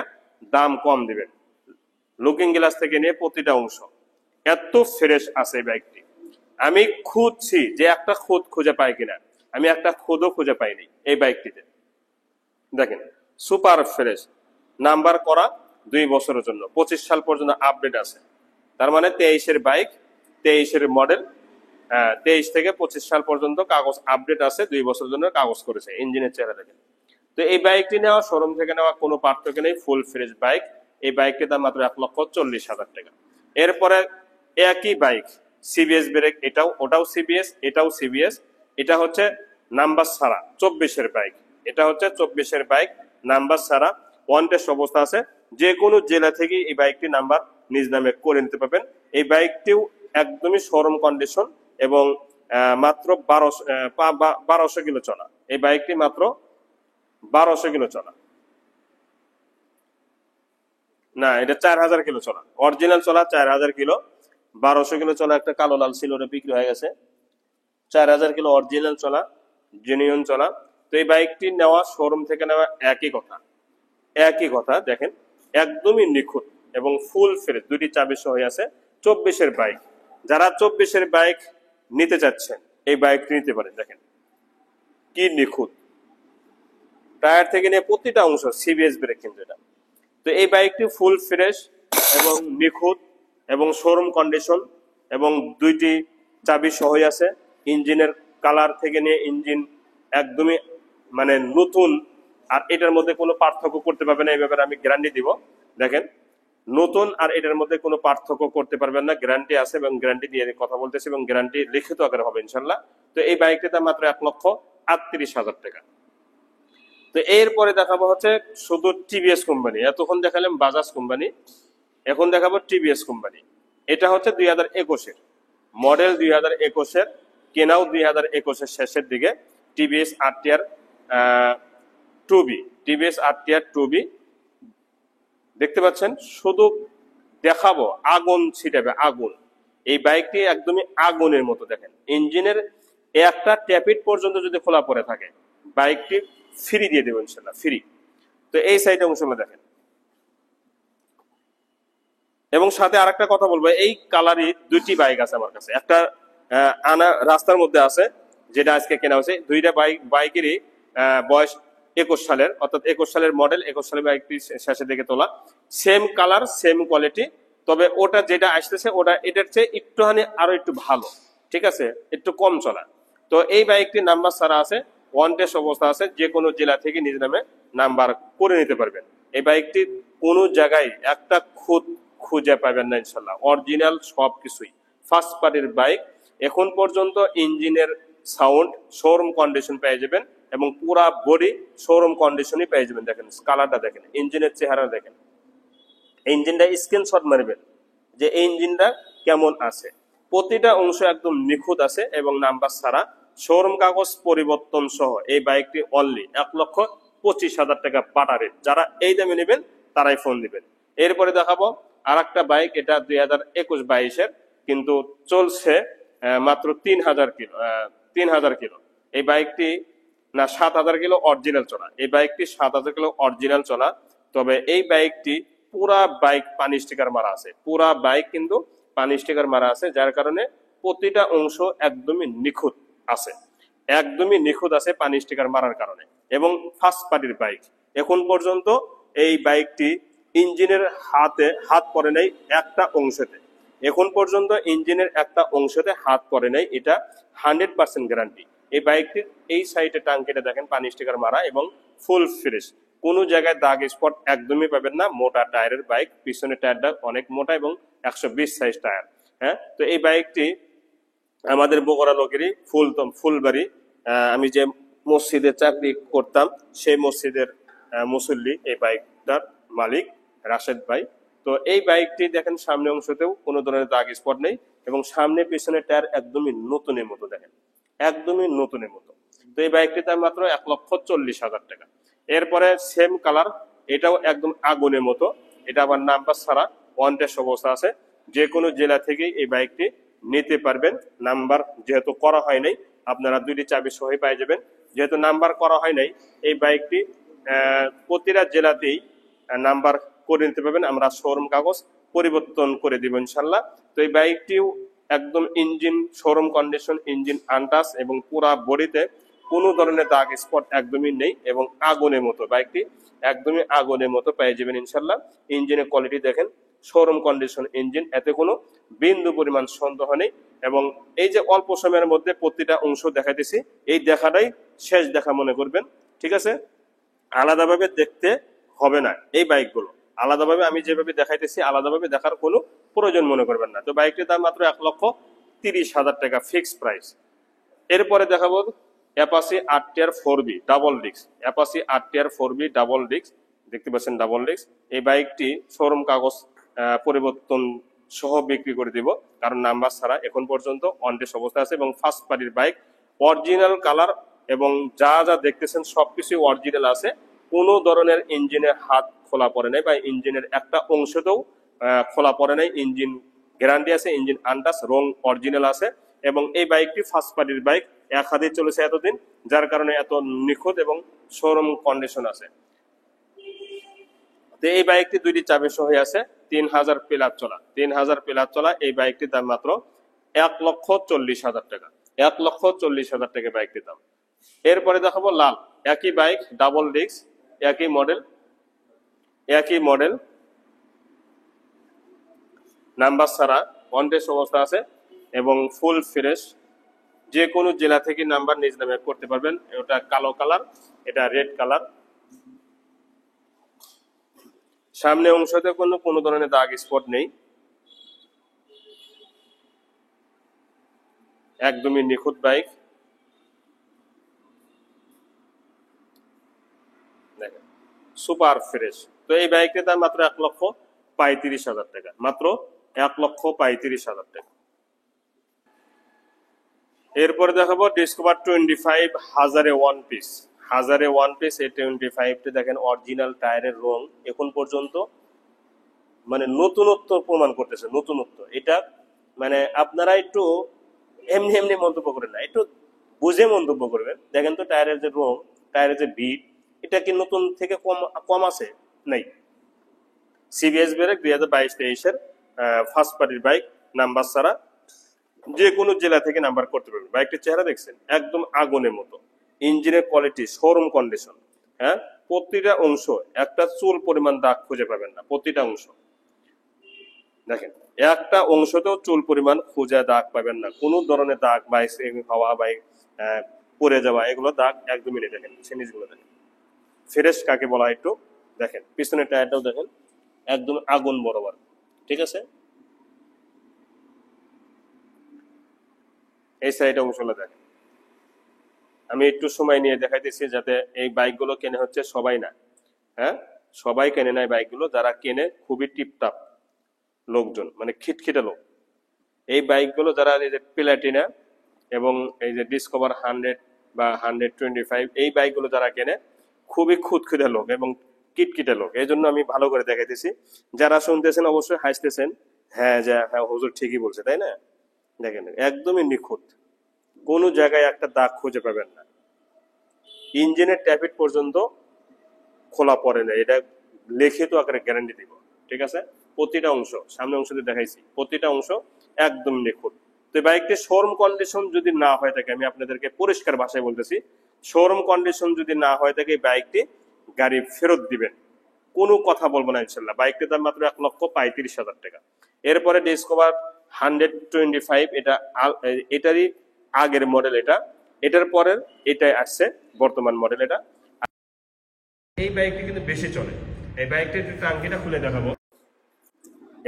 দাম কম দিবেন। লুকিং গ্লাস থেকে নিয়ে প্রতিটা অংশ এত ফ্রেশ আছে এই বাইকটি। আমি খুঁজছি যে একটা খুঁত খুঁজে পাই কিনা, আমি একটা খুদও খুঁজে পাইনি এই বাইকটিতে। দেখেন, সুপার ফ্রেশ, নাম্বার করা 2 বছরের জন্য, 25 সাল পর্যন্ত আপডেট আছে। তার মানে 23-এর বাইক, 23-এর মডেল, 23 থেকে 25 সাল পর্যন্ত কাগজ আপডেট আছে, 2 বছরের জন্য কাগজ করেছে। ইঞ্জিনের চেহারা দেখেন। তো এই বাইকটি নেওয়া, শোরুম থেকে নেওয়া কোনো পার্থক্য নেই, ফুল ফ্রেশ বাইক। এই বাইকটি দাম মাত্র 1,40,000 টাকা। এরপরে একই বাইক, সিবিএস ব্রেক, ওটাও সিবিএস, এটাও সিবিএস। এটা হচ্ছে নাম্বার ছাড়া 24-এর বাইক, এটা হচ্ছে 24-এর বাইক, নাম্বার ছাড়া, ওয়ান টেস্ট অবস্থা আছে। যে কোনো জেলা থেকে এই বাইকটি নাম্বার নিজ নামে করে নিতে পারবেন। এই বাইকটিও একদমই শোরুম কন্ডিশন, এবং মাত্র 1200 কিলো চলা। এই বাইকটি মাত্র 1200 কিলো চলা, না, এটা 4000 কিলো চলা, অরিজিনাল চলা 4000 কিলো। 1200 কিলো চলা একটা কালো লাল ছিল, ওটা বিক্রি হয়ে গেছে। 4000 কিলো অরিজিনাল চলা, জেনুইন চলা। তো এই বাইকটি নেওয়া, শোরুম থেকে নেওয়া একই কথা, একই কথা। দেখেন, একদমই নিখুঁত এবং ফুল ফ্রেশ, দুটি চাবি সহ আছে। 24-এর বাইক, যারা 24-এর বাইক নিতে চাচ্ছেন এই বাইকটি নিতে পারেন। দেখেন কি নিখুঁত, টায়ার থেকে নিয়ে প্রতিটা অংশ সিবিএস ব্রেক কিন্তু এটা। তো এই বাইকটি ফুল ফ্রেশ এবং নিখুঁত এবং শোরুম কন্ডিশন, এবং দুইটি চাবি সহ আছে। ইঞ্জিনের কালার থেকে নিয়ে ইঞ্জিন একদমই মানে নতুন, আর এটার মধ্যে কোনো পার্থক্য করতে পারবে না, এই ব্যাপারে আমি গ্যারান্টি দিব। দেখেন, নতুন আর এটার মধ্যে কোনো পার্থক্য করতে পারবেন না, গ্যারান্টি আছে, এবং গ্যারান্টি দিয়ে কথা বলতেছি, এবং গ্যারান্টি লিখিত আকারে হবে ইনশাল্লাহ। তো এই বাইকটিতে মাত্র 1,38,000 টাকা। তো এরপরে দেখাবো হচ্ছে শুধু টিভিএস কোম্পানি। এতক্ষণ দেখালাম বাজাজ কোম্পানি, এখন দেখাবো টিভিএস কোম্পানি। এটা হচ্ছে 2021-এর মডেল, 2021-এর কেনাও, 2021-এর শেষের দিকে। TVS RTR 2B, TVS RTR 2B দেখতে পাচ্ছেন। শুধু দেখাবো, আগুন ছিটাবে, আগুন। এই বাইকটি একদমই আগুনের মতো। দেখেন, ইঞ্জিনের একটা ট্যাপিট পর্যন্ত যদি খোলা পড়ে থাকে, বাইকটি ফ্রি দিয়ে দেবো ইনশাল্লাহ, ফ্রি। তো এই সাইডে অংশগুলো দেখেন। এবং সাথে আরেকটা কথা বলবো, এই কালারই দুইটি বাইক আছে আমার কাছে। একটা আনা রাস্তার মধ্যে আছে, যেটা আজকে কেনা হয়েছে। দুইটা বাইকেরই বয়স 21 সালের, অর্থাৎ 21 সালের মডেল, 21 সালের বাইকটি শেষের দিকে তোলা, সেম কালার সেম কোয়ালিটি। তবে ওটা যেটা আসতেছে ওটা এটার চেয়ে একটুখানি আরো একটু ভালো, ঠিক আছে, একটু কম চলা। তো এই বাইকটির নাম্বার ছাড়া আছে, ওয়ান টেস্ট অবস্থা আছে, যে কোনো জেলা থেকে নিজ নামে নাম্বার করে নিতে পারবেন। এই বাইকটি কোনো জায়গায় একটা খুঁজে পাবেন না ইনশাল্লাহ, অরিজিনাল সবকিছুই ফার্স্ট পার্টির বাইক। এখন পর্যন্ত ইঞ্জিনের সাউন্ড শোরুম কন্ডিশন পেয়ে যাবেন এবং পুরা বডি শোরুম কন্ডিশনই পেয়ে যাবেন। দেখেন কালারটা দেখেন, ইঞ্জিনের চেহারা দেখেন, ইঞ্জিনটা স্ক্রিনশট মারবেন যে এই ইঞ্জিনটা কেমন আছে। প্রতিটা অংশ একদম নিখুঁত আছে এবং নাম্বার ছাড়া, শোরুম কাগজ পরিবর্তন সহ এই বাইকটি অনলি 1,25,000 টাকা বাটা রেট। যারা এই দামে নেবেন তারাই ফোন দিবেন। এরপরে দেখাবো আর একটা বাইক, এটা 2021-22-এর, কিন্তু চলছে মাত্র 3,000 কিলো, 3,000 কিলো। এই বাইকটি না 7,000 কিলো অরিজিনাল চলা, এই বাইকটি 7,000 কিলো অরিজিনাল চলা। তবে এই বাইকটি পুরা বাইক পানি স্টিকার মারা আছে, পুরা বাইক কিন্তু পানি স্টিকার মারা আছে, যার কারণে প্রতিটা অংশ একদমই নিখুঁত আছে, একদমই নিখুঁত আছে পানি স্টিকার মারার কারণে। এবং ফার্স্ট পার্টির বাইক, এখন পর্যন্ত এই বাইকটি ইঞ্জিনের হাত পড়ে নাই একটা অংশতে, এখন পর্যন্ত ইঞ্জিনের একটা অংশতে হাত পড়ে নাই, এটা 100% গ্যারান্টি। এই বাইকটির এই সাইডে টাঙ্কিটা দেখেন পানি স্টিকার মারা এবং ফুল ফ্রেশ, কোনো জায়গায় দাগ স্পট একদমই পাবেন না। মোটা টায়ারের বাইক, পিছনের টায়ারটা অনেক মোটা এবং 120 সাইজ টায়ার। হ্যাঁ, তো এই বাইকটি আমাদের বগুড়া লোকেরই, ফুলবাড়ি, আমি যে মসজিদে চাকরি করতাম সেই মসজিদের মুসল্লি এই বাইকটার মালিক রাশেদ ভাই। তো এই বাইকটি দেখেন সামনে অংশতেও কোনো ধরনের দাগ স্পট নেই এবং সামনে পিছনে টায়ার একদমই নতুনের মতো, দেখেন একদমই নতুনের মতো। তো এই বাইকটির দাম মাত্র 1,40,000 টাকা। এরপরে সেম কালার, এটাও একদম আগুনের মতো, এটা আবার নাম্বার ছাড়া ওয়ান টেস্ট অবস্থা আছে, যে কোনো জেলা থেকেই এই বাইকটি নিতে পারবেন। নাম্বার যেহেতু করা হয় নাই, আপনারা দুইটি চাবি সহ পেয়ে যাবেন। যেহেতু নাম্বার করা হয় নাই, এই বাইকটি প্রতিটা জেলাতেই নাম্বার করে নিতে পারবেন, আমরা শোরুম কাগজ পরিবর্তন করে দিব ইনশাল্লাহ। তো এই বাইকটিও একদম engine showroom condition, engine untouch এবং পুরা বডিতে কোনো ধরনের দাগ স্পট একদমই নেই এবং আগুনের মতো, বাইকটি একদমই আগুনের মতো পেয়ে যাবেন ইনশাল্লাহ। ইঞ্জিনের কোয়ালিটি দেখেন, শোরুম কন্ডিশন ইঞ্জিন, এতে কোনো বিন্দু পরিমাণ সন্দেহ নেই। এবং এই যে অল্প সময়ের মধ্যে প্রতিটা অংশ দেখাইতেছি, এই দেখাটাই শেষ দেখা মনে করবেন, ঠিক আছে। আলাদাভাবে দেখতে হবে না এই বাইকগুলো, আলাদাভাবে আমি যেভাবে দেখাইতেছি আলাদাভাবে দেখার কোনো প্রয়োজন মনে করবেন না। তো বাইকটির দাম মাত্র 1,30,000 টাকা ফিক্সড প্রাইস। এরপরে দেখাবো Apache RTR 4B double disc, Apache RTR 4B double disc, দেখতে পাচ্ছেন ডাবল ডিস্ক। এই বাইকটি শোরুম কাগজ পরিবর্তন সহ বিক্রি করে দিব, কারণ নাম্বার ছাড়া এখন পর্যন্ত অন টেস্ট অবস্থা আছে এবং ফার্স্ট পার্টির বাইক, অরিজিনাল কালার এবং যা যা দেখতেছেন সবকিছু অরিজিনাল আছে। কোনো ধরনের ইঞ্জিনের হাত খোলা পড়ে নাই বা ইঞ্জিনের একটা অংশতেও খোলা পড়ে নাই, ইঞ্জিন গ্যারান্টি আছে, ইঞ্জিন আনটাচ, রং অরিজিনাল আছে। এবং এই বাইকটি ফার্স্ট পার্টির বাইক, এক হাতে চলেছে এতদিন, যার কারণে এত নিখুঁত এবং শোরুম কন্ডিশন আছে। তো এই বাইকটি দুইটি চাবি সহ আছে, 3,000 প্লাস চলা, 3,000 প্লাস চলা। এই বাইকটির দাম মাত্র 1,40,000 টাকা, 1,40,000 টাকা বাইকটির দাম। এরপরে দেখাবো লাল, একই বাইক ডাবল ডিস্ক, একই মডেল, একই মডেল, নাম্বার ছাড়া অন টেস্ট অবস্থা আছে এবং ফুল ফ্রেশ, যে কোনো জেলা থেকে নাম্বার নিজ নামে করতে পারবেন। এটা কালো কালার, এটা রেড কালার, সামনে অংশতে কোনো ধরনের দাগ স্পট নেই, একদমই নিখুঁত বাইক। দেখেন সুপার ফ্রেশ। তো এই বাইকের দাম মাত্র 1,35,000 টাকা, মাত্র 1,35,000 টাকা। এরপরে দেখাবো ডিসকভার 25 হাজারে ওয়ান পিস, হাজারে ওয়ান পিস। এই 25টি দেখেন অরিজিনাল টায়ারের রং এখন পর্যন্ত মানে নতুনত্ব প্রমাণ করতেছে, নতুনত্ব। এটা মানে আপনারা একটু এমনি এমনি মন্তব্য করেন না, একটু বুঝে মন্তব্য করবেন। দেখেন তো টায়ারের যে রং, টায়ারের যে বিট, এটা কি নতুন থেকে কম কম আছে? নাই। সিবিএস ব্রেক 2022-23-এর ফার্স্ট পার্টির বাইক, নাম্বার ছাড়া যে কোনো জেলা থেকে নাম্বার করতে পারবেন। বাইকটির চেহারা দেখছেন একদম আগুনের মতো, ইঞ্জিনের কোয়ালিটি শোরুম কন্ডিশন। হ্যাঁ, প্রতিটা অংশ একটা চুল পরিমাণ দাগ খুঁজে পাবেন না, প্রতিটা অংশ দেখেন, একটা অংশতেও চুল পরিমাণ খুঁজে দাগ পাবেন না, কোনো ধরনের দাগ বা হওয়া বা পড়ে যাওয়া এগুলো দাগ একদমই নেই। দেখেন জিনিসগুলো দেখেন, ফ্রেশ কাকে বলা হয় একটু দেখেন, পিছনের টায়ারটাও দেখেন একদম আগুন বরাবর, ঠিক আছে। এই সাইড অংশগুলো দেখেন, আমি একটু সময় নিয়ে দেখাইতেছি যাতে এই বাইকগুলো কেনে হচ্ছে সবাই না, হ্যাঁ সবাই কেনে না এই বাইকগুলো, যারা কেনে খুবই টিপটাপ লোকজন, মানে খিটখিটে লোক। এই বাইকগুলো যারা এই যে প্লাটিনা এবং এই যে ডিসকভার 100 বা 125 এই বাইকগুলো যারা কেনে খুবই খুঁতখুঁতে লোক এবং কিটকিটে লোক। এই জন্য আমি ভালো করে দেখাইতেছি, যারা শুনতেছেন অবশ্যই হাসতেছেন, হ্যাঁ যে হ্যাঁ হুজুর ঠিকই বলছে, তাই না? দেখেন একদমই নিখুঁত, কোনো জায়গায় একটা দাগ খুঁজে পাবেন না, ইঞ্জিনের ট্যাপিট পর্যন্ত খোলা পড়ে না, এটা লিখিত আকারে গ্যারান্টি দিব, ঠিক আছে। প্রতিটা অংশ, সামনে অংশ দিয়ে দেখাইছি, প্রতিটা অংশ একদম নিখুঁত। তো বাইকটি শোরুম কন্ডিশন যদি না হয়ে থাকে, আমি আপনাদেরকে পরিষ্কার ভাষায় বলতেছি, শোরুম কন্ডিশন যদি না হয়ে থাকে বাইকটি গাড়ি ফেরত দিবেন, কোনো কথা বলবো না ইনশাল্লাহ। বাইকটির দাম মাত্র 1,35,000 টাকা। এরপরে ডিসকভার 125, এটা এটারই আগের মডেল, এটার পরের এটাই আসছে বর্তমান মডেল। এটা এই বাইকটি কিন্তু বেশি চলে। এই বাইকটির টাঙ্কিটা খুলে দেখাবো,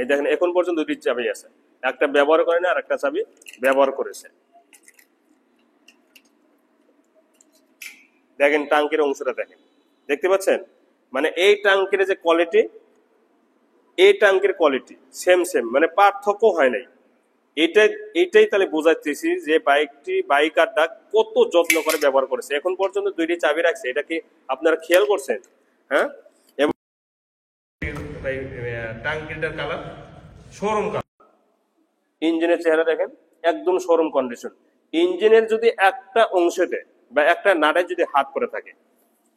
এই দেখেন এখন পর্যন্ত দুটি চাবি আছে, একটা ব্যবহার করে না আর একটা চাবি ব্যবহার করেছে। দেখেন টাঙ্কির অংশটা দেখেন, দেখতে পাচ্ছেন, মানে এই টাঙ্কির যে কোয়ালিটি, এই টাঙ্কির কোয়ালিটি সেম সেম, মানে পার্থক্য হয় নাই। এইটাই তাহলে বোঝাচ্ছি যে বাইকারটা কত যত্ন করে ব্যবহার করেছে। এখন পর্যন্ত দুইটি চাবি রাখছে, এটা কি আপনারা খেয়াল করছেন? হ্যাঁ, এবং টাঙ্কিটার কালার শোরুম কালার, ইঞ্জিনের চেহারা দেখেন একদম শোরুম কন্ডিশন। ইঞ্জিনের যদি একটা অংশতে বা একটা নাটে যদি হাত পড়ে থাকে,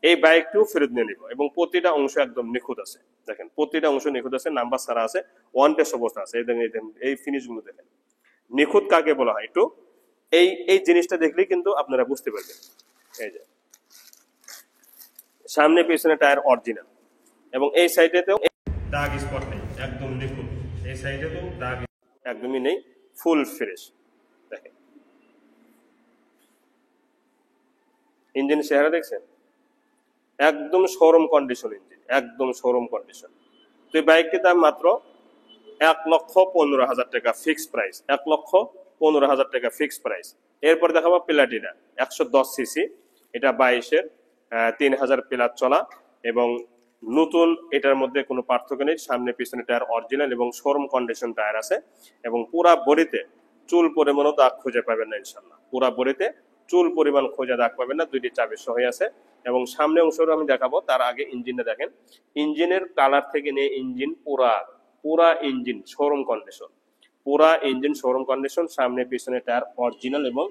এই বাইকটিও ফেরত নিয়ে নিব, এবং প্রতিটা অংশ একদম নিখুঁত আছে। দেখেন প্রতিটা অংশ নিখুঁত আছে, নাম্বার ছাড়া আছে, ওয়ান টেস্ট অবস্থা আছে। এই ফিনিশ গুলো দেখেন, নিখুঁত কাকে বলা হয় একটু এই জিনিসটা দেখলেই কিন্তু আপনারা বুঝতে পারবেন। এই যে সামনে পিছনে টায়ার অরিজিনাল, এবং এই সাইডেতেও দাগ স্পট নেই, একদম নিখুঁত। এই সাইডেতেও দাগ একদমই নেই, ফুল ফ্রেশ। দেখেন ইঞ্জিন চেহারা দেখছেন, একদম শোরুম কন্ডিশন ইঞ্জিন, একদম শোরুম কন্ডিশন। তো এই বাইকটির দাম মাত্র 1,15,000 টাকা ফিক্স প্রাইস, 1,15,000 টাকা ফিক্স প্রাইস। এরপর দেখাবো প্লাটিনা 110 সিসি, এটা 22-এর 3,000 প্লাস চলা এবং নতুন, এটার মধ্যে কোনো পার্থক্য নেই। সামনে পিছনে টায়ার অরিজিনাল এবং শোরুম কন্ডিশন টায়ার আছে, এবং পুরা বডিতে চুল পরিমাণও দাগ খুঁজে পাবেন না ইনশাল্লাহ, পুরা বডিতে চুল পরিমাণ খোঁজা দাগ পাবেন না, দুইটি চাবি সহ আছে। এবং সামনে অংশটা আমি দেখাবো, তার আগে ইঞ্জিনটা দেখেন, ইঞ্জিনের কালার থেকে নিয়ে ইঞ্জিন পুরা ইঞ্জিন শোরুম কন্ডিশন, পুরা ইঞ্জিন শোরুম কন্ডিশন। সামনে পিছনে টায়ার অরিজিনাল এবং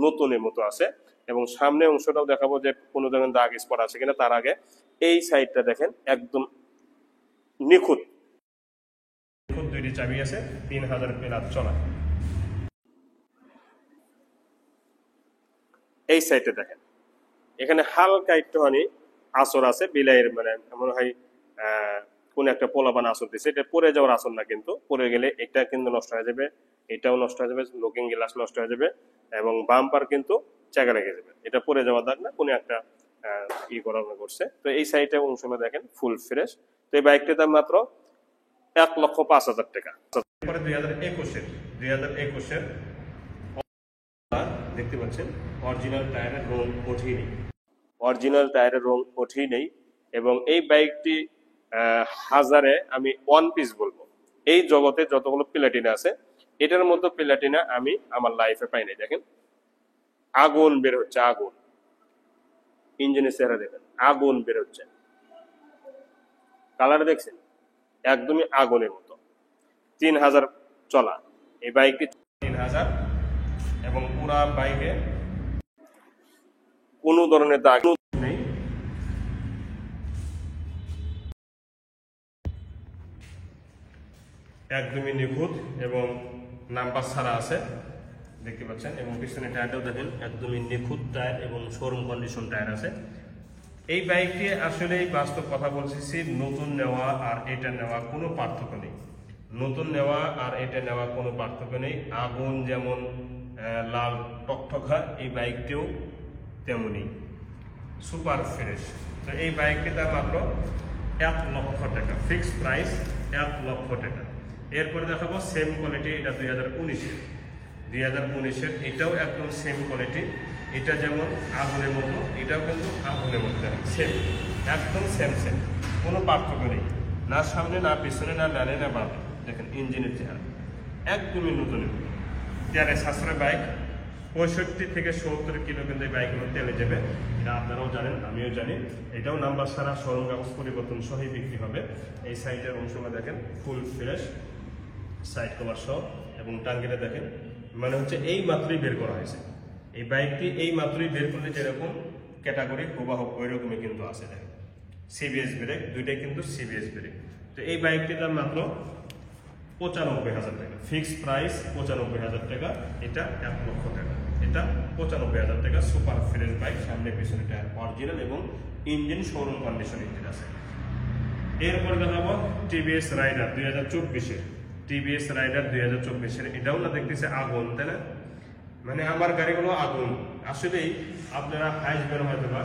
নতুনের মতো আছে। এবং সামনে অংশটাও দেখাবো যে কোনো ধরনের দাগ স্পট আছে কিনা। তার আগে এই সাইডটা দেখেন একদম নিখুঁত, দুইটি চাবি আছে, 3,000 প্লাস চলা। এই সাইডটা দেখেন, এখানে হালকা একটুখানি আসর আছে, বিলাইয়ের মানে মনে হয় কোন একটা পোলাপান আসর দিচ্ছে, এটা পরে যাওয়ার আসর না, কিন্তু পরে গেলে এটা কিন্তু নষ্ট হয়ে যাবে, এটাও নষ্ট হয়ে যাবে, লুকিং গ্লাস নষ্ট হয়ে যাবে, এবং বাম্পার কিন্তু চাকা লেগে যাবে। এটা পরে যাওয়ার দাগ না, কোনো একটা করছে। তো এই সাইডে অংশটা দেখেন ফুল ফ্রেশ। তো এই বাইকটির দাম মাত্র 1,05,000 টাকা। 2021-এর দেখতে পাচ্ছেন অরিজিনাল টায়ারের রং ওঠেই নেই, অরিজিনাল টায়ারের রং ওঠেই নেই। এবং এই বাইকটি হাজারে আমি ওয়ান পিস বলবো, এই জগতে যতগুলো প্লাটিনা আছে এটার মতো প্লাটিনা আমি আমার লাইফে পাই নাই। দেখেন আগুন বের হচ্ছে, আগুন, ইঞ্জিনের চেহারা দেখেন আগুন বের হচ্ছে, কালার দেখছেন একদমই আগুনের মতো। 3,000 চলা এই বাইকটি, 3,000, এবং পুরা বাইকে কোনো ধরনের দাগ নেই। একদমই নিখুঁত এবং নাম্বার ছাড়া আছে, দেখতে পাচ্ছেন। এবং পিছনে টায়ারটাও দেখেন একদমই নিখুঁত টায়ার এবং শোরুম কন্ডিশন টায়ার আছে। এই বাইকটি আসলে বাস্তব কথা বলতেছি, নতুন নেওয়া আর এটা নেওয়া কোনো পার্থক্য নেই। নতুন নেওয়া আর এটা নেওয়া কোনো পার্থক্য নেই। আগুন যেমন লাল টকটকা, এই বাইকটিও তেমনি সুপার ফ্রেশ। তো এই বাইকটির দাম মাত্র 1 লক্ষ টাকা, ফিক্সড প্রাইস 1 লক্ষ টাকা। এরপরে দেখাবো সেম কোয়ালিটি, এটা 2019-এর, এটাও একদম সেম কোয়ালিটি। এটা যেমন আগুনের মতো, এটাও কিন্তু আগুনের মতো, সেম, একদম সেম, কোনো পার্থক্য নেই, না সামনে না পিছনে, না ডানে না বামে। দেখেন ইঞ্জিনের চেহারা একদমই নতুন, তেলে সাশ্রয় বাইক। 65 থেকে 70 কিলো কিন্তু এই বাইকগুলো তেলে যাবে, এটা আপনারাও জানেন, আমিও জানি। এটাও নাম্বার ছাড়া শোরুম কাগজ পরিবর্তন সহই বিক্রি হবে। এই সাইডের অংশটা দেখেন ফুল ফ্রেশ, সাইড কভার সহ, এবং টাঙ্গিটা দেখেন, মানে হচ্ছে এই মাত্রই বের করা হয়েছে। এই বাইকটি এই মাত্রই বের করলে যেরকম ক্যাটাগরি প্রবাহ ওই রকমই কিন্তু আছে। দেখেন সিবিএস ব্রেক, দুইটাই কিন্তু সিবিএস ব্রেক। তো এই বাইকটির দাম মাত্র 95,000 টাকা, ফিক্সড প্রাইস 95,000 টাকা। এটা 1 লক্ষ টাকা, এটা 95,000 টাকা। সুপার ফ্রেশ বাইক, সামনে পিছনে টায়ার অরিজিনাল এবং ইঞ্জিন শোরুম কন্ডিশন ইঞ্জিন আছে। এরপরে দেখাবো টিভিএস রাইডার 2024-এর, টিভিএস রাইডার 2024-এর। এটাও না দেখতেছে আগুন, তাই না? মানে আমার গাড়িগুলো আগুন। আসলেই আপনারা হাসবেন হয়তো বা,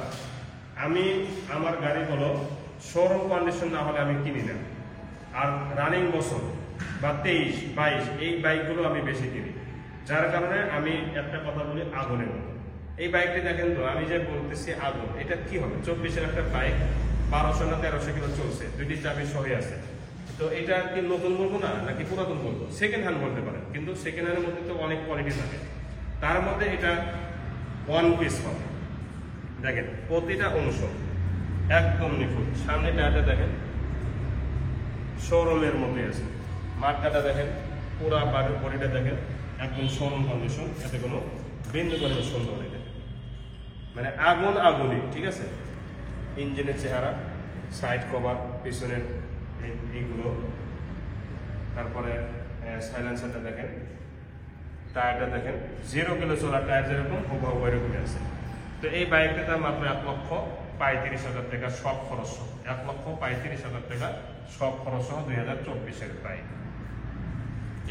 আমি আমার গাড়িগুলো শোরুম কন্ডিশন না হলে আমি কিনি না। আর রানিং বছর বা 23-22 এই বাইকগুলো আমি বেশি কিনি, যার কারণে আমি একটা কথা বলি, আগুনের মতো। এই বাইকটি দেখেন তো, আমি যে বলতেছি আগুন, এটা কি হবে? 24-এর একটা বাইক, 1200 না 1300 কিলো চলছে, দুইটি চাবি সহি আছে। তো এটা কি নতুন বলবো না, নাকি পুরাতন বলবো? সেকেন্ড হ্যান্ড বলতে পারেন, কিন্তু সেকেন্ড হ্যান্ডের মধ্যে তো অনেক কোয়ালিটি থাকে, তার মধ্যে এটা ওয়ান পিস হবে। দেখেন প্রতিটা অংশ একদম নিখুঁত। সামনে টায়ারটা দেখেন শোরুমের মধ্যে আছে, মাঠটা দেখেন, পুরা বাড়ির বডিটা দেখেন একদম শোরুম কন্ডিশন, এতে কোনো বিন্দু করে সুন্দর নেই, মানে আগুন আগুনই, ঠিক আছে। ইঞ্জিনের চেহারা, সাইড কভার, পিছনের এইগুলো, তারপরে সাইলেন্সারটা দেখেন, টায়ারটা দেখেন 0 কিলো চলা টায়ার যেরকম হুবহু ওইরকমই আছে। তো এই বাইকটার দাম মাত্র 1,35,000 টাকা সব খরচ, 1,35,000 টাকা সব খরচ সহ 2024-এর বাইক।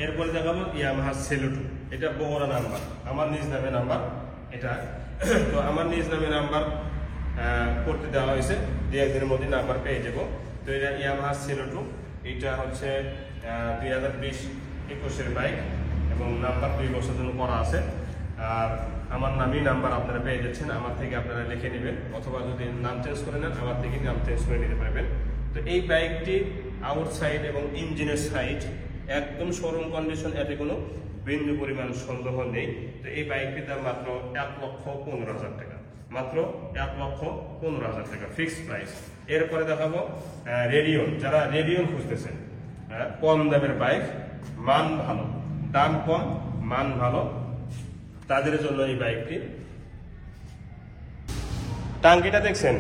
এরপরে দেখাবো ইয়ামাহা সেলুটো, এটা বগুড়া নাম্বার, আমার নিজ নামে নাম্বার এটা। তো আমার নিজ নামে নাম্বার করতে দেওয়া হয়েছে, 2-1 দিনের মধ্যে নাম্বার পেয়ে যাবো। তো এটা ইয়ামাহা সেলুটো, এটা হচ্ছে 2020-21-এর বাইক এবং নাম্বার 2 বছর জন্য করা আছে। আর আমার নামই নাম্বার আপনারা পেয়ে যাচ্ছেন, আমার থেকে আপনারা লিখে নেবেন, অথবা যদি নাম চেঞ্জ করে নেন আমার থেকে নাম চেঞ্জ করে নিতে পারবেন। তো এই বাইকটি আউটসাইড এবং ইঞ্জিনের সাইড একদম শোরুম কন্ডিশন, এতে কোনো বিন্দু পরিমাণ সন্দেহ নেই। তো এই বাইকটির দাম মাত্র 1,15,000 টাকা, মাত্র 1,15,000 টাকা ফিক্সড প্রাইস। এরপরে দেখাবো রেডিয়ন, যারা রেডিয়ন খুঁজতেছেন, কম দামের বাইক, মান ভালো, দাম কম মান ভালো, তাদের জন্য এই বাইকটি। টাঙ্কিটা দেখছেন,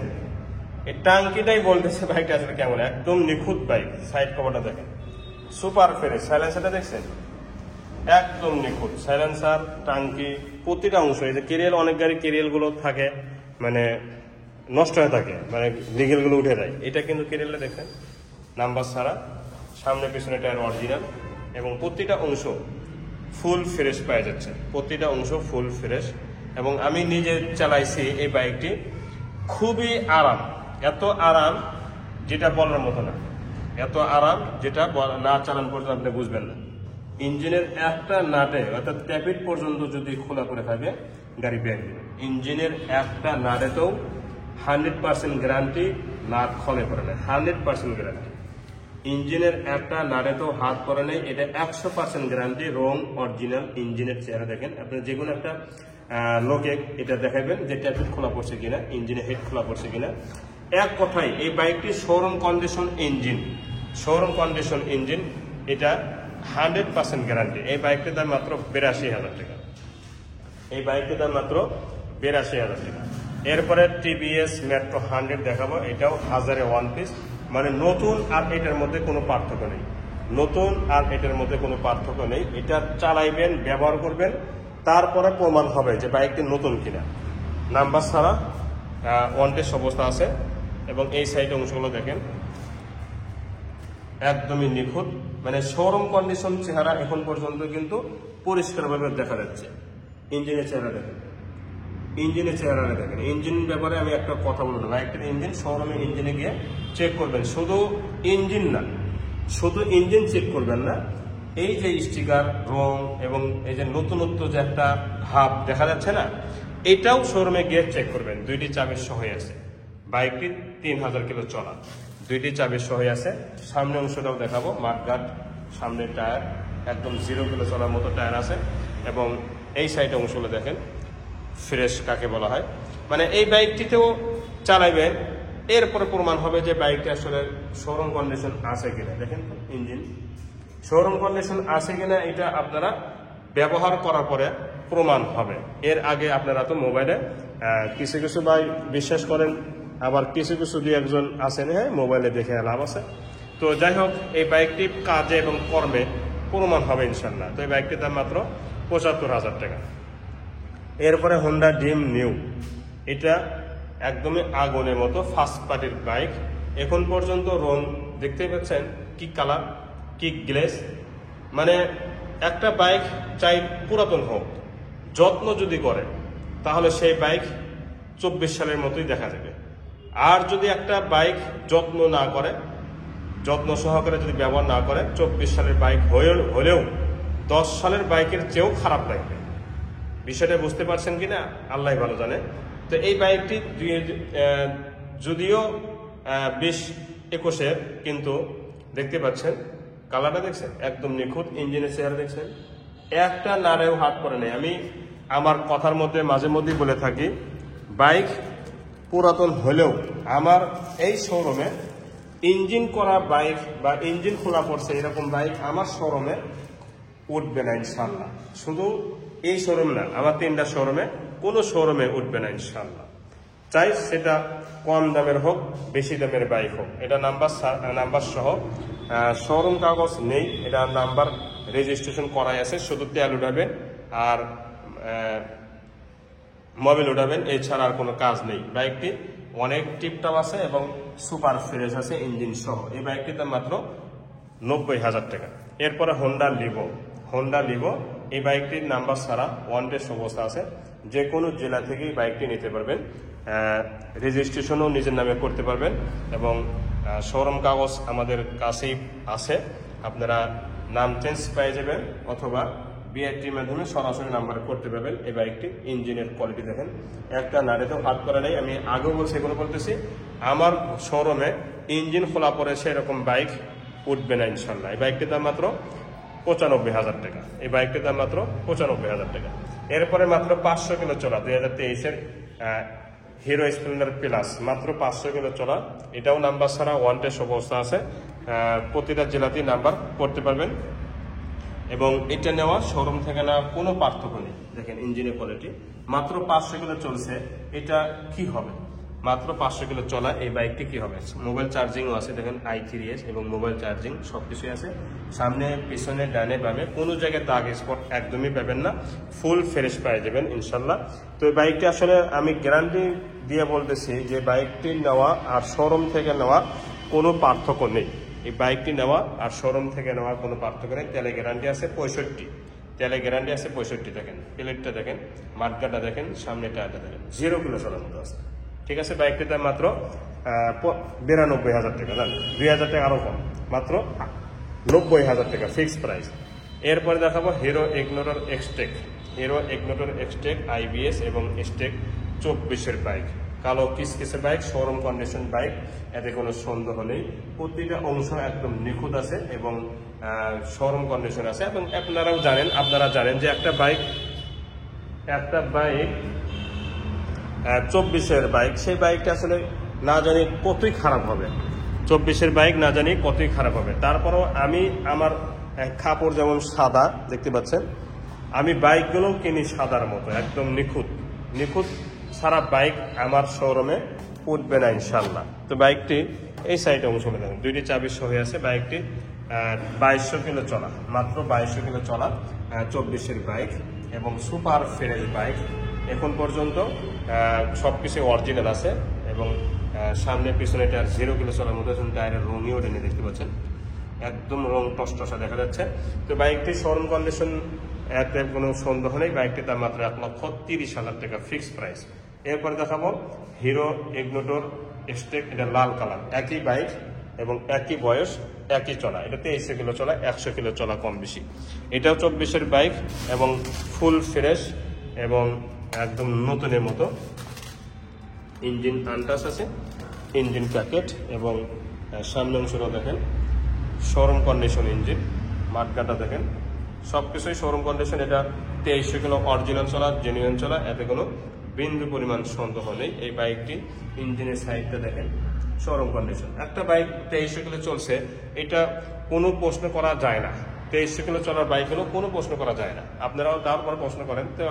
এই টাঙ্কিটাই বলতেছে বাইকটা আসলে কেমন, একদম নিখুঁত বাইক। সাইড কভারটা দেখেন সুপার ফ্রেশ, সাইলেন্সারটা দেখছেন একদম নিখুঁত, সাইলেন্সার, টাঙ্কি, প্রতিটা অংশ। এই যে কেরিয়াল, অনেক গাড়ি কেরিয়াল গুলো থাকে মানে নষ্ট হয়ে থাকে, মানে লিগেল গুলো উঠে যায়, এটা কিন্তু কেরিয়ালটা দেখেন নাম্বার ছাড়া, সামনে পিছনে টায়ার অরিজিনাল, এবং প্রতিটা অংশ ফুল ফ্রেশ পাওয়া যাচ্ছে, প্রতিটা অংশ ফুল ফ্রেশ। এবং আমি নিজে চালাইছি এই বাইকটি, খুবই আরাম, এত আরাম যেটা বলার মতো না, এত আরাম যেটা না চালান পর্যন্ত আপনি বুঝবেন না। ইঞ্জিনের একটা নাটে অর্থাৎ ট্যাপিট পর্যন্ত যদি খোলা করে থাকে গাড়ি ব্যাগ দেবে। ইঞ্জিনের একটা নাটেতেও 100% গ্যারান্টি, নাট খলে পড়ে না, 100% গ্যারান্টি। ইঞ্জিনের একটা নাটেতেও হাত পড়ে নেই, এটা 100% গ্যারান্টি, রং অরিজিনাল। ইঞ্জিনের চেহারা দেখেন, আপনি যে কোনো একটা লোকে এটা দেখাবেন যে ট্যাপিট খোলা পড়ছে কিনা, ইঞ্জিনের হেড খোলা পড়ছে কিনা। এক কথায় এই বাইকটি showroom condition engine, showroom condition engine, এটা 100% গ্যারান্টি। এই বাইকটির দাম মাত্র 82,000 টাকা, এই বাইকটির দাম মাত্র 82,000 টাকা। এরপরে টিভিএস মেট্রো 100 দেখাবো, এটাও 1000-এ 1 পিস, মানে নতুন আর এটার মধ্যে কোনো পার্থক্য নেই, নতুন আর এটার মধ্যে কোনো পার্থক্য নেই। এটা চালাইবেন, ব্যবহার করবেন, তারপরে প্রমাণ হবে যে বাইকটি নতুন কিনা। নাম্বার ছাড়া 1 টেস্ট অবস্থা আছে এবং এই সাইড অংশগুলো দেখেন একদমই নিখুঁত, মানে শোরুম কন্ডিশন চেহারা এখন পর্যন্ত কিন্তু পরিষ্কারভাবে দেখা যাচ্ছে। ইঞ্জিনের চেহারা দেখেন, ইঞ্জিনের চেহারা দেখেন। ইঞ্জিন ব্যাপারে আমি একটা কথা বলবো, বাইকটির ইঞ্জিন শোরুমে ইঞ্জিনে গিয়ে চেক করবেন, শুধু ইঞ্জিন না, শুধু ইঞ্জিন চেক করবেন না, এই যে স্টিকার, রং এবং এই যে নতুনত্ব যে একটা ভাব দেখা যাচ্ছে না, এটাও শোরুমে গিয়ে চেক করবেন। 2টি চাবি সহ আছে, বাইকটি 3000 কিলো চলা, 2টি চাবি সহ আছে। সামনে অংশটাও দেখাবো, মাঠঘাট, সামনে টায়ার একদম 0 কিলো চলার মতো টায়ার আছে এবং এই সাইড অংশগুলো দেখেন ফ্রেশ কাকে বলা হয়, মানে এই বাইকটিতেও চালাইবেন, এরপরে প্রমাণ হবে যে বাইকটি আসলে শোরুম কন্ডিশন আছে কিনা। দেখেন ইঞ্জিন শোরুম কন্ডিশন আছে কিনা এটা আপনারা ব্যবহার করার পরে প্রমাণ হবে। এর আগে আপনারা তো মোবাইলে কিছু কিছু ভাই বিশ্বাস করেন, আবার কিছু কিছু দুই একজন আছেন হ্যাঁ মোবাইলে দেখে লাভ আছে। তো যাই হোক, এই বাইকটি কাজে এবং কর্মে প্রমাণ হবে ইনশাল্লাহ। তো এই বাইকটির দাম মাত্র 75,000 টাকা। এরপরে হোন্ডা ড্রিম নিউ, এটা একদমই আগুনের মতো ফার্স্ট পার্টির বাইক। এখন পর্যন্ত রং দেখতেই পাচ্ছেন, কি কালার, কি গ্লেস, মানে একটা বাইক চাই পুরাতন হোক, যত্ন যদি করে তাহলে সেই বাইক 24 সালের মতোই দেখা যাবে। আর যদি একটা বাইক যত্ন না করে, যত্ন সহকারে যদি ব্যবহার না করে, 24 সালের বাইক হলেও 10 সালের বাইকের চেয়েও খারাপ লাগবে। বিষয়টা বুঝতে পারছেন কিনা আল্লাহ ভালো জানে। তো এই বাইকটি যদিও 20-21-এর, কিন্তু দেখতে পাচ্ছেন কালারটা দেখছেন একদম নিখুঁত, ইঞ্জিনের চেহারা দেখছেন একটা নাড়েও হাত পড়ে নেই। আমি আমার কথার মধ্যে মাঝে মধ্যেই বলে থাকি, বাইক পুরাতন হলেও আমার এই শোরুমে ইঞ্জিন করা বাইক বা ইঞ্জিন খোলা পড়ছে এরকম বাইক আমার শোরুমে উঠবে না ইনশাল্লাহ। শুধু এই শোরুম না, আমার 3টা শোরুমে কোনো শোরুমে উঠবে না ইনশাল্লাহ। চাই সেটা কম দামের হোক, বেশি দামের বাইক হোক, এটা নাম্বার সহ শোরুম কাগজ নেই, এটা নাম্বার রেজিস্ট্রেশন করাই আছে, শুধু তেল উঠাবেন আর মোবিল উঠাবেন, এছাড়া আর কোনো কাজ নেই। বাইকটি অনেক টিপটপ আছে এবং সুপার ফ্রেশ আছে ইঞ্জিন সহ। এই বাইকটির দাম মাত্র 90,000 টাকা। এরপরে হোন্ডা লিভো, হোন্ডা লিভো এই বাইকটির নাম্বার ছাড়া 1 টেস্ট অবস্থা আছে, যে কোনো জেলা থেকেই বাইকটি নিতে পারবেন, রেজিস্ট্রেশনও নিজের নামে করতে পারবেন এবং শোরুম কাগজ আমাদের কাছেই আছে, আপনারা নাম চেঞ্জ পেয়ে যাবেন অথবা বিআরটির মাধ্যমে সরাসরি নাম্বার করতে পারবেন। এই বাইকটি ইঞ্জিনের কোয়ালিটি দেখেন, একটা নাড়েতেও হাত করা নেই। আমি আগেও বলছি, এগুলো বলতেছি, আমার শোরুমে ইঞ্জিন খোলা পরে সেরকম বাইক উঠবে না ইনশাল্লাহ। এই বাইকটির দাম মাত্র 95,000 টাকা। এই বাইকটির দাম মাত্র 95,000 টাকা। এরপরে মাত্র 500 কিলো চলা 2023-এর হিরো স্প্লেন্ডার প্লাস, মাত্র 500 কিলো চলা, এটাও নাম্বার ছাড়া 1 টেস্ট অবস্থা আছে, প্রতিটা জেলাতেই নাম্বার করতে পারবেন এবং এটা নেওয়া শোরুম থেকে নেওয়া কোনো পার্থক্য নেই। দেখেন ইঞ্জিনের কোয়ালিটি, মাত্র 500 কিলো চলছে, এটা কি হবে? মাত্র 500 কিলো চলা এই বাইকটি কি হবে? মোবাইল চার্জিংও আছে, দেখেন i3s এবং মোবাইল চার্জিং সবকিছুই আছে। সামনে পিছনে ডানে বামে কোনো জায়গায় দাগ স্পট একদমই পাবেন না, ফুল ফ্রেশ পেয়ে যাবেন ইনশাল্লাহ। তো এই বাইকটি আসলে আমি গ্যারান্টি দিয়ে বলতেছি যে বাইকটি নেওয়া আর শোরুম থেকে নেওয়া কোনো পার্থক্য নেই। এই বাইকটি নেওয়া আর শোরুম থেকে নেওয়া কোনো পার্থক্য নেই। তেলে গ্যারান্টি আছে 65, তেলে গ্যারান্টি আছে 65। দেখেন প্লেটটা দেখেন, মাঠগাটা দেখেন, সামনে টায়ারটা দেখেন, 0 কিলো চলার মতো আছে। ঠিক আছে, বাইকটির দাম মাত্র 92,000 টাকা, না 2,000 টাকা আরো কম, মাত্র 90,000 টাকা ফিক্সড প্রাইস। এরপরে দেখাবো hero Ignitor Xtec, hero Ignitor Xtec IBS এবং স্টেক 24-এর বাইক, কালো কিসকিসে বাইক, শোরুম কন্ডিশন বাইক, এতে কোনো সন্দেহ নেই। প্রতিটা অংশ একদম নিখুঁত আছে এবং শোরুম কন্ডিশন আছে। এবং আপনারা জানেন যে একটা বাইক 24-এর বাইক, সেই বাইকটা আসলে না জানি কতই খারাপ হবে, 24-এর বাইক না জানি কতই খারাপ হবে। তারপরেও আমি আমার কাপড় যেমন সাদা দেখতে পাচ্ছেন, আমি বাইকগুলোও কিনি সাদার মতো, একদম নিখুঁত নিখুঁত সারা বাইক আমার শোরুমে উঠবে না ইনশাল্লাহ। তো বাইকটি এই সাইডে অংশ দেখেন, দুইটি চাবি সহ আছে। বাইকটি 2200 কিলো চলা, মাত্র 2200 কিলো চলা 24-এর বাইক এবং সুপার ফ্রেশ বাইক। এখন পর্যন্ত সবকিছু অরিজিনাল আছে এবং সামনে পিছনে টায়ার 0 কিলো চলার মতো টায়ারের রঙিও ওঠেনি, দেখতে পাচ্ছেন একদম রং টসটসা দেখা যাচ্ছে। তো বাইকটি শোরুম কন্ডিশন এতে কোনো সন্দেহ নেই। বাইকটি তার মাত্র 1,30,000 টাকা ফিক্সড প্রাইস। এরপরে দেখাবো হিরো ইগনিটর স্টেক, এটা লাল কালার, একই বাইক এবং একই বয়স, একই চলা। এটা 2300 কিলো চলা, 100 কিলো চলা কম বেশি। এটাও 24-এর বাইক এবং ফুল ফ্রেশ এবং একদম নতুনের মতো। ইঞ্জিন আনটাচ আছে, ইঞ্জিন প্যাকেট এবং সামনে অংশটাও দেখেন শোরুম কন্ডিশন। ইঞ্জিন মাঠগাটা দেখেন, সব কিছুই শোরুম কন্ডিশন। এটা 2300 কিলো অরিজিনাল চলা, জেনুইন চলা, এতে কোনো বিন্দু পরিমাণ সন্দেহ নেই। এই বাইকটি ইঞ্জিনের সাইডটা দেখেন শোরুম কন্ডিশন। একটা বাইক 2300 কিলো চলছে, এটা কোনো প্রশ্ন করা যায় না। 2300 কিলো চলার বাইকগুলো কোনো প্রশ্ন করা যায় না। আপনারাও তারপরে প্রশ্ন করেন, তো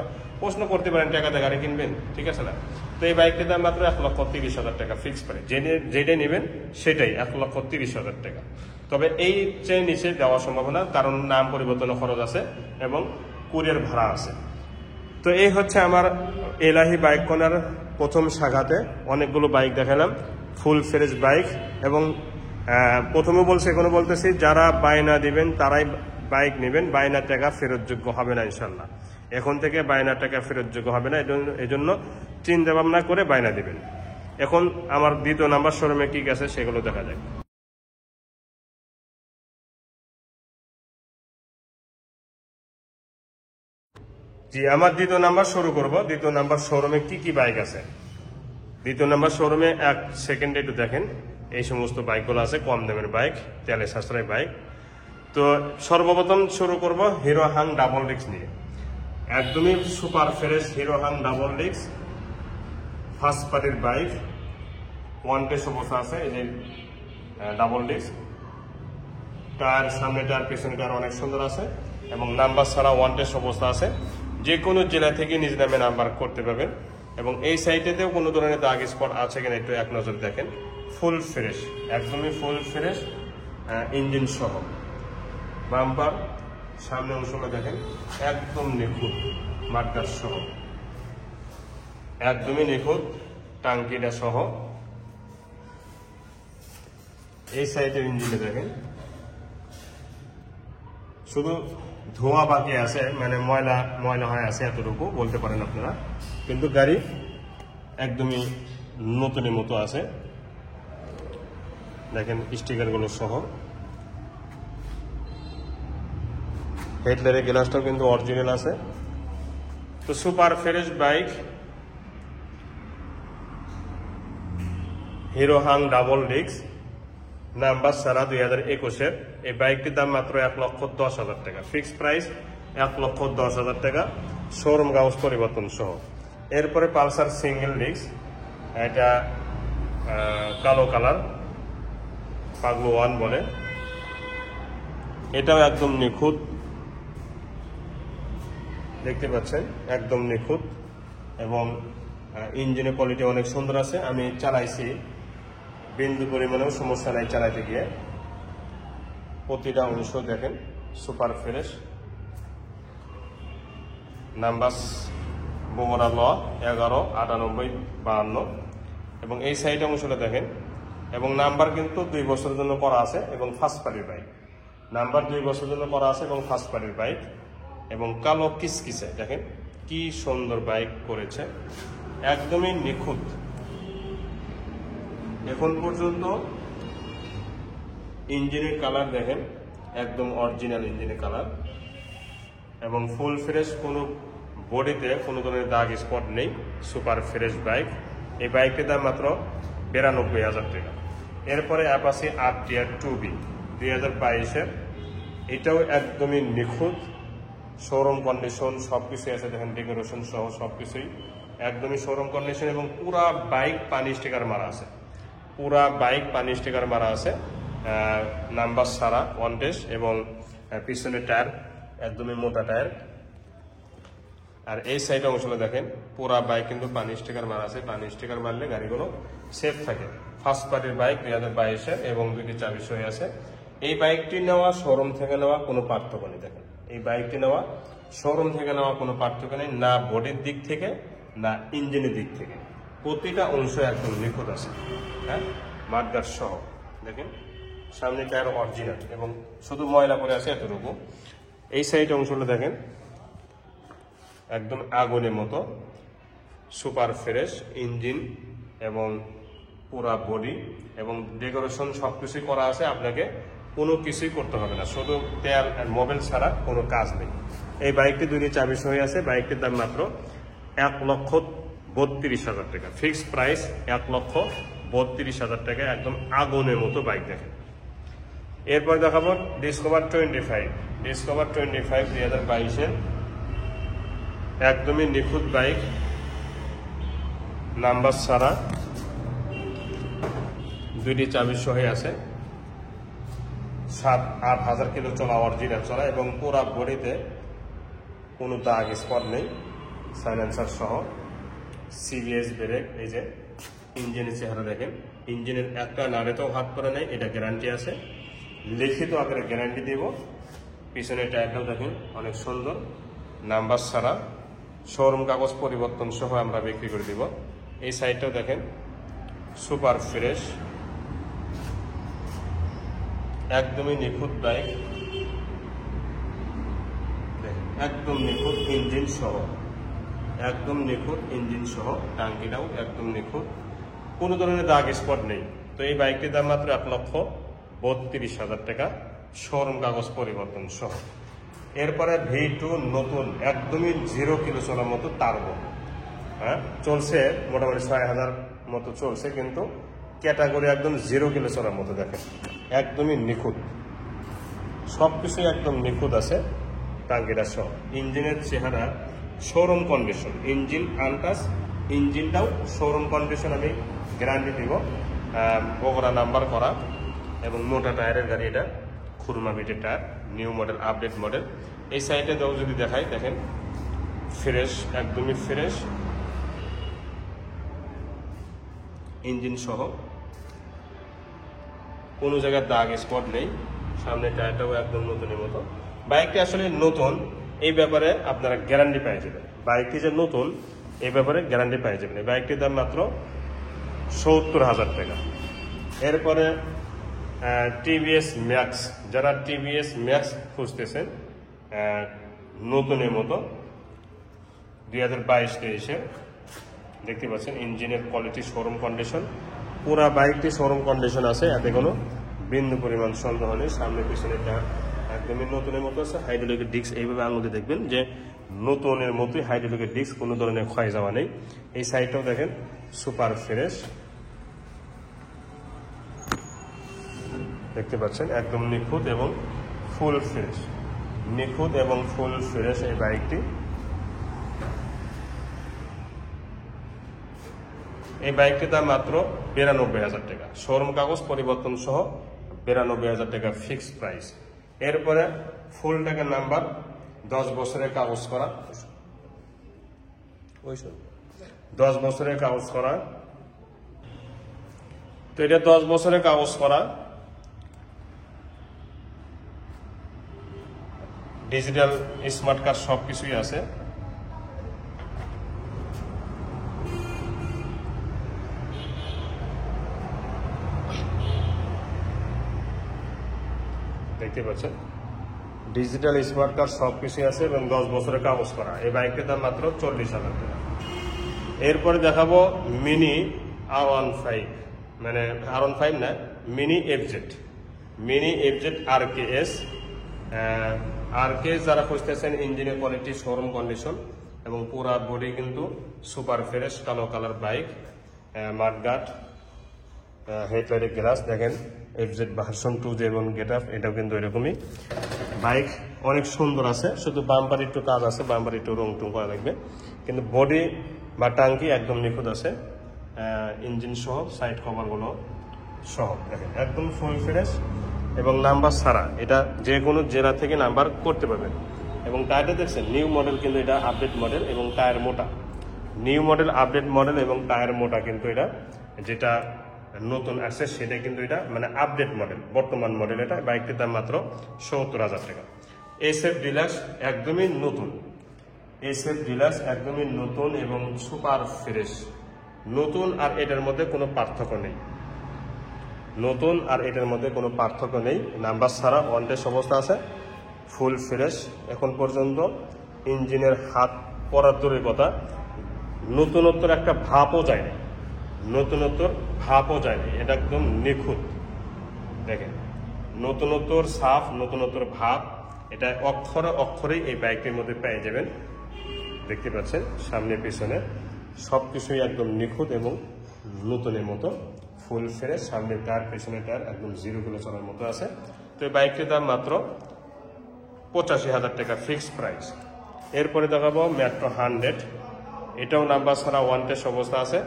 প্রশ্ন করতে পারেন টাকাতে গাড়ি কিনবেন, ঠিক আছে না? তো এই বাইকটির দাম মাত্র 1,30,000 টাকা ফিক্স করে, যেটাই নেবেন সেটাই 1,30,000 টাকা। তবে এই চেয়ে নিচে দেওয়া সম্ভব না, কারণ নাম পরিবর্তনের খরচ আছে এবং কুরিয়ার ভাড়া আছে। তো এই হচ্ছে আমার এলাহি বাইক কর্নার প্রথম শাখাতে অনেকগুলো বাইক দেখালাম, ফুল ফ্রেশ বাইক। এবং প্রথমে বলছে, এখনো বলতেছি, যারা বায়না দিবেন তারাই বাইক নেবেন, বায়নার টাকা ফেরতযোগ্য হবে না ইনশাল্লাহ। এখন থেকে বায়নার টাকা ফেরতযোগ্য হবে না, এজন্য চিন্তা ভাবনা করে বায়না দিবেন। এখন আমার 2 নাম্বার শোরুমে কি আছে সেগুলো দেখা যায়। জি, আমার 2 নাম্বার শুরু করব। 2 নাম্বার শোরুমে কি কি বাইক আছে। 2 নাম্বার শোরুমে এক সেকেন্ডে একটু দেখেন, এই সমস্ত বাইকগুলো আছে, কম দামের বাইক, তেলে সাশ্রয় বাইক। তো সর্বপ্রথম শুরু করব হিরো হাং ডাবল ডিস্ক নিয়ে। একদমই super fresh hero Hunk double disk, first পার্টির বাইক, ওয়ান্টেজ অবস্থা আছে। এই যে ডাবল ডিস্ক, টায়ার সামনে টায়ার পিছনে টায়ার অনেক সুন্দর আছে এবং নাম্বার ছাড়া ওয়ান্টেজ অবস্থা আছে। যে কোনো জেলা থেকে নিজ নামে নাম্বার করতে পারবেন। এবং এই সাইটেতেও কোনো ধরনের দাগ স্পট আছে কিনা একটু এক নজর দেখেন। ফুল ফ্রেশ, একদমই ফুল ফ্রেশ ইঞ্জিন সহ। বাম্পার সামনে অংশটা দেখেন একদম নিখুঁত, মার্কার সহ একদমই নিখুঁত, টাঙ্কিটা সহ। এই সাইডের ইঞ্জিনে দেখেন শুধু ধোঁয়া বাকি আছে, মানে ময়লা ময়লা হয়ে আছে, এতটুকু বলতে পারেন আপনারা। কিন্তু গাড়ি একদমই নতুনের মতো আছে, দেখেন স্টিকারগুলো সহ। হেডলাইটের গ্লাসটাও কিন্তু অরিজিনাল আছে। তো super fresh bike hero Hunk double disk, number ছাড়া 2021-এর। এই বাইকটির দাম মাত্র 1,10,000 টাকা ফিক্সড প্রাইস, 1,10,000 টাকা শোরুম কাগজ পরিবর্তন সহ। এরপরে পালসার সিঙ্গেল ডিস্ক, এটা কালো কালার, পাগলো 1 বলে। এটাও একদম নিখুঁত, দেখতে পাচ্ছেন একদম নিখুঁত এবং ইঞ্জিনের কোয়ালিটি অনেক সুন্দর আছে। আমি চালাইছি, বিন্দু পরিমাণেও সমস্যা নাই চালাইতে গিয়ে। প্রতিটা অংশ দেখেন সুপার ফ্রেশ। নাম্বার বগুড়া ল 119852 এবং এই সাইড অংশটা দেখেন। এবং নাম্বার কিন্তু 2 বছরের জন্য করা আছে এবং ফার্স্ট পার্টির বাইক। নাম্বার 2 বছরের জন্য করা আছে এবং ফার্স্ট পার্টির বাইক এবং কালো কিসকিসে দেখেন কি সুন্দর বাইক করেছে, একদমই নিখুঁত। এখন পর্যন্ত ইঞ্জিনের কালার দেখেন একদম অরিজিনাল ইঞ্জিনের কালার এবং ফুল ফ্রেশ, কোনো বডিতে কোনো ধরনের দাগ স্পট নেই। Super fresh bike. এই বাইকটির দাম মাত্র 92,000 টাকা। এরপরে অ্যাপাচি RTR 2B 2022-এর, এটাও একদমই নিখুঁত, শোরুম কন্ডিশন, সবকিছু আছে দেখেন, ডেকোরেশন সহ সবকিছুই একদমই শোরুম কন্ডিশন এবং পুরা বাইক পানি স্টিকার মারা আছে, পুরা বাইক পানি স্টিকার মারা আছে, নাম্বার ছাড়া ওয়ান্টেজ এবং পিছনের টায়ার একদমই মোটা টায়ার। আর এই সাইড অংশটা দেখেন, পুরা বাইক কিন্তু পানি স্টিকার মারা আছে। পানি স্টিকার মারলে গাড়িগুলো সেফ থাকে। ফার্স্ট পার্টির বাইক 2022-এর এবং 2টি চাবি সই আছে। এই বাইকটি নেওয়া শোরুম থেকে নেওয়া কোনো পার্থক্য নেই। দেখেন, এই বাইকটি নেওয়া শোরুম থেকে নেওয়া কোনো পার্থক্য নেই, না বডির দিক থেকে না ইঞ্জিনের দিক থেকে। প্রতিটা অংশ একদম নিখুঁত আছে। হ্যাঁ, মাঠগার্ড সহ দেখেন, সামনে টায়ার অরিজিনাল এবং শুধু ময়লা পড়ে আছে এতটুকু। এই সাইড অংশটা দেখেন, একদম আগুনের মতো সুপার ফ্রেশ ইঞ্জিন এবং পুরা বডি এবং ডেকোরেশন সবকিছুই করা আছে। আপনাকে কোনো কিছুই করতে হবে না, শুধু তেল আর মোবিল ছাড়া কোনো কাজ নেই। এই বাইকটি 2টি চাবি সহ আছে। বাইকটির দাম মাত্র 1,32,000 টাকা। ফিক্সড প্রাইস 1,32,000 টাকা। একদম আগুনের মতো বাইক দেখেন। এরপর দেখাবো ডিসকভার 25। ডিসকভার 25 2022-এর একদমই নিখুঁত বাইক, নাম্বার ছাড়া, 2টি চাবি সহ আছে। 7-8 হাজার কিলো চলা, অরিজিনাল চলা এবং পুরা বডিতে কোনো দাগ স্পট নেই। সাইলেন্সার সহ, সিবিএস ব্রেক। এই যে ইঞ্জিনের চেহারা দেখেন, ইঞ্জিনের একটা নাড়েতেও হাত পরে নেই, এটা গ্যারান্টি আছে। লিখিত আকারে গ্যারান্টি দিব। পিছনের টায়ারটাও দেখেন অনেক সুন্দর, নাম্বার ছাড়া, শোরুম কাগজ পরিবর্তন সহ আমরা বিক্রি করে দিব। এই সাইডটাও দেখেন সুপার ফ্রেশ, একদমই নিখুঁত বাইক, একদম নিখুঁত ইঞ্জিন সহ, একদম নিখুঁত ইঞ্জিন সহ। টাঙ্কিটাও একদম নিখুঁত, কোনো ধরনের দাগ স্পট নেই। তো এই বাইকটির দাম মাত্র 1,32,000 টাকা, শোরুম কাগজ পরিবর্তন সহ। এরপরে V2 নতুন, একদমই 0 কিলো চলার মতো টার্বো। হ্যাঁ, চলছে মোটামুটি 6,000 মতো চলছে, কিন্তু ক্যাটাগরি একদম 0 কিলো চলার মতো। দেখেন, একদমই নিখুঁত, সবকিছু একদম নিখুঁত আছে। টাঙ্কিটা সহ, ইঞ্জিনের চেহারা শোরুম কন্ডিশন, ইঞ্জিন আনটাচ, ইঞ্জিনটাও শোরুম কন্ডিশন। আমি গ্যারান্টি দিব। বগুড়া নাম্বার করা এবং মোটা টায়ারের গাড়ি এটা, খুরমা বিটের tyre, new model, update model. এই সাইডে যদি দেখাই, দেখেন ফ্রেশ, একদমই ফ্রেশ ইঞ্জিন সহ, কোনো জায়গায় দাগ স্পট নেই। সামনে টায়ারটাও একদম নতুনের মতো। বাইকটি আসলে নতুন, এই ব্যাপারে আপনারা গ্যারান্টি পেয়ে যাবেন। বাইকটি যে নতুন, এই ব্যাপারে গ্যারান্টি পেয়ে যাবেন। এই বাইকটির দাম মাত্র 70,000 টাকা। এরপরে টিভিএস ম্যাক্স, যারা টিভিএস ম্যাক্স খুঁজতেছেন নতুনের মতো, 2022-23-এ দেখতে পাচ্ছেন ইঞ্জিনের কোয়ালিটি শোরুম কন্ডিশন। পুরা বাইকটি শোরুম কন্ডিশন আছে, এতে কোনো বিন্দু পরিমাণ সন্দেহ নেই। সামনে পিছনে একদমই নতুনের মতো আছে। হাইড্রোলিকের ডিস্ক এইভাবে আঙুলে দেখবেন যে নতুনের মতোই হাইড্রোলিকের ডিস্ক, কোনো ধরনের ক্ষয় যাওয়া নেই। এই সাইডটাও দেখেন সুপার ফ্রেশ, দেখতে পাচ্ছেন একদম নিখুঁত এবং ফুল ফ্রেশ, নিখুঁত এবং ফুল ফ্রেশ এই বাইকটি। এই বাইকটির দাম মাত্র 92,000 টাকা, শোরুম কাগজ পরিবর্তন সহ 92,000 টাকা ফিক্সড প্রাইস। এরপরে ফুল টাকার নাম্বার, 10 বছরের কাগজ করা, 10 বছরের কাগজ করা। তো এটা 10 বছরের কাগজ করা, ডিজিটাল স্মার্ট কার্ড সবকিছুই আছে। দেখতে পাচ্ছেন ডিজিটাল স্মার্ট কার্ড সবকিছু আছে এবং 10 বছরের কাগজ করা। এই বাইকটির দাম মাত্র 40,000 টাকা। এরপরে দেখাবো মিনি R15, মানে R15 না, mini FZ, mini FZ RKS। RKS যারা খুঁজতেছেন, ইঞ্জিনের কোয়ালিটি শোরুম কন্ডিশন এবং পুরা বডি কিন্তু সুপার ফ্রেশ, কালো কালার বাইক, মাঠগার্ড, হেডলাইটের গ্লাস। দেখেন এফজেড ভার্সন 2 যেমন গেট আপ, এটাও কিন্তু এরকমই বাইক, অনেক সুন্দর আছে। শুধু বাম্পার একটু কাজ আছে, বাম্পার একটু রং টং করা লাগবে, কিন্তু বডি বা টাঙ্কি একদম নিখুঁত আছে। ইঞ্জিন সহ, সাইড কভারগুলো সহ দেখেন একদম ফুল ফ্রেশ এবং নাম্বার ছাড়া। এটা যে কোনো জেলা থেকে নাম্বার করতে পারবেন, এবং টায়ারটা দেখছেন নিউ মডেল, কিন্তু এটা আপডেট মডেল এবং টায়ার মোটা। নিউ মডেল, আপডেট মডেল এবং টায়ার মোটা, কিন্তু এটা যেটা নতুন আসছে সেটা কিন্তু এটা মানে আপডেট মডেল, বর্তমান মডেল। এটা বাইকটির দাম মাত্র 70,000 টাকা। SF ডিলাক্স একদমই নতুন, SF ডিলাক্স একদমই নতুন এবং সুপার ফ্রেশ। নতুন আর এটার মধ্যে কোনো পার্থক্য নেই, নতুন আর এটার মধ্যে কোনো পার্থক্য নেই। নাম্বার ছাড়া অন টেস্ট অবস্থা আছে, ফুল ফ্রেশ। এখন পর্যন্ত ইঞ্জিনের হাত পড়ার দূরের কথা, নতুনত্বর একটা ভাবও যায়নি, নতুনত্বর ভাবও যায়নি। এটা একদম নিখুঁত। দেখেন নতুনত্বর সাফ, নতুনত্বর ভাব, এটা অক্ষরে অক্ষরেই এই বাইকটির মধ্যে পেয়ে যাবেন। দেখতে পাচ্ছেন সামনে পিছনে সব কিছুই একদম নিখুঁত এবং নতুনের মতো, ফুল ফ্রেশ। সামনে টায়ার, পেছনে টায়ার একদম 0 কিলো চলার মতো আছে। তো এই বাইকটির দাম মাত্র 85,000 টাকা ফিক্সড প্রাইস। এরপরে দেখাবো মেট্রো 100। এটাও নাম্বার ছাড়া ওয়ান টেস্ট অবস্থা আছে,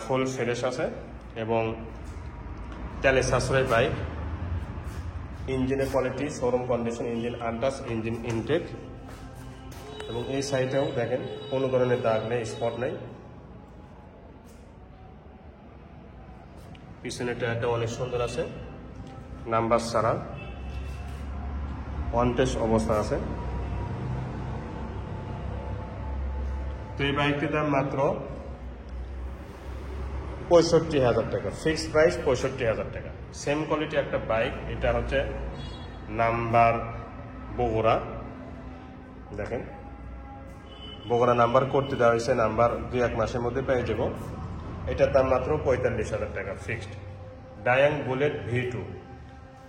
ফুল ফ্রেশ আছে এবং তেলে সাশ্রয় বাইক। ইঞ্জিনের quality showroom condition, engine untouch, engine intact. এবং এই সাইডেও দেখেন কোনো ধরনের দাগ নেই, স্পট নেই। পিছনের টায়ারটা অনেক সুন্দর আছে, নাম্বার ছাড়া ওয়ান টেস্ট অবস্থা আছে। তো এই বাইকটির দাম মাত্র 65,000 টাকা ফিক্সড প্রাইস, 65,000 টাকা। সেম কোয়ালিটি একটা বাইক, এটা হচ্ছে নাম্বার বগুড়া। দেখেন বগুড়া নাম্বার করতে দেওয়া হয়েছে, নাম্বার 2-1 মাসের মধ্যে পেয়ে যাব। এটার দাম মাত্র 45,000 টাকা fixed. ডায়াং bullet V2,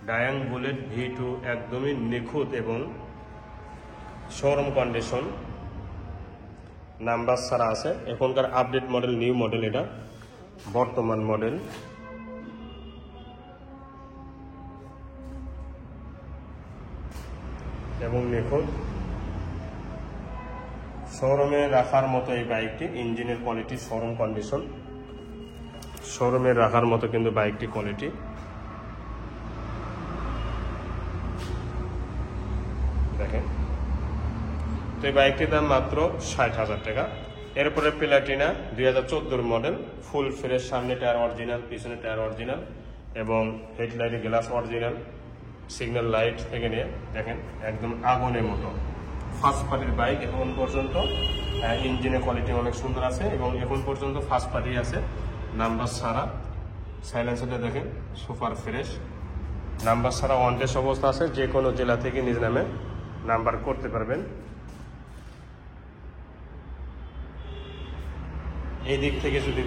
ডায়াং bullet V2 একদমই নিখুঁত এবং শোরুম কন্ডিশন, নাম্বার ছাড়া আছে। এখনকার আপডেট মডেল, নিউ মডেল, এটা বর্তমান মডেল। এবং নিখুঁত শোরুমে রাখার মতো এই বাইকটি। ইঞ্জিনের কোয়ালিটি, শোরুম কন্ডিশন, শোরুমে রাখার মতো কিন্তু বাইকটি কোয়ালিটি। দেখেন তো এই বাইকটির দাম মাত্র 60,000 টাকা। এরপরে প্লাটিনা 2014 মডেল, ফুল ফ্রেশ। সামনে টায়ার অরিজিনাল, পিছনে টায়ার অরিজিনাল এবং হেডলাইটের গ্লাস অরিজিনাল, সিগন্যাল লাইট থেকে নিয়ে দেখেন একদম আগুনের মতো। ফার্স্ট পার্টির বাইক এখন পর্যন্ত, ইঞ্জিনের কোয়ালিটি অনেক সুন্দর আছে এবং এখন পর্যন্ত ফার্স্ট পার্টি আছে, নাম্বার ছাড়া। সাইলেন্সারটা দেখেন সুপার ফ্রেশ, নাম্বার ছাড়া ওয়ান টেস্ট অবস্থা আছে। যে কোনো জেলা থেকে নিজ নামে নাম্বার করতে পারবেন। এই দিক থেকে যদি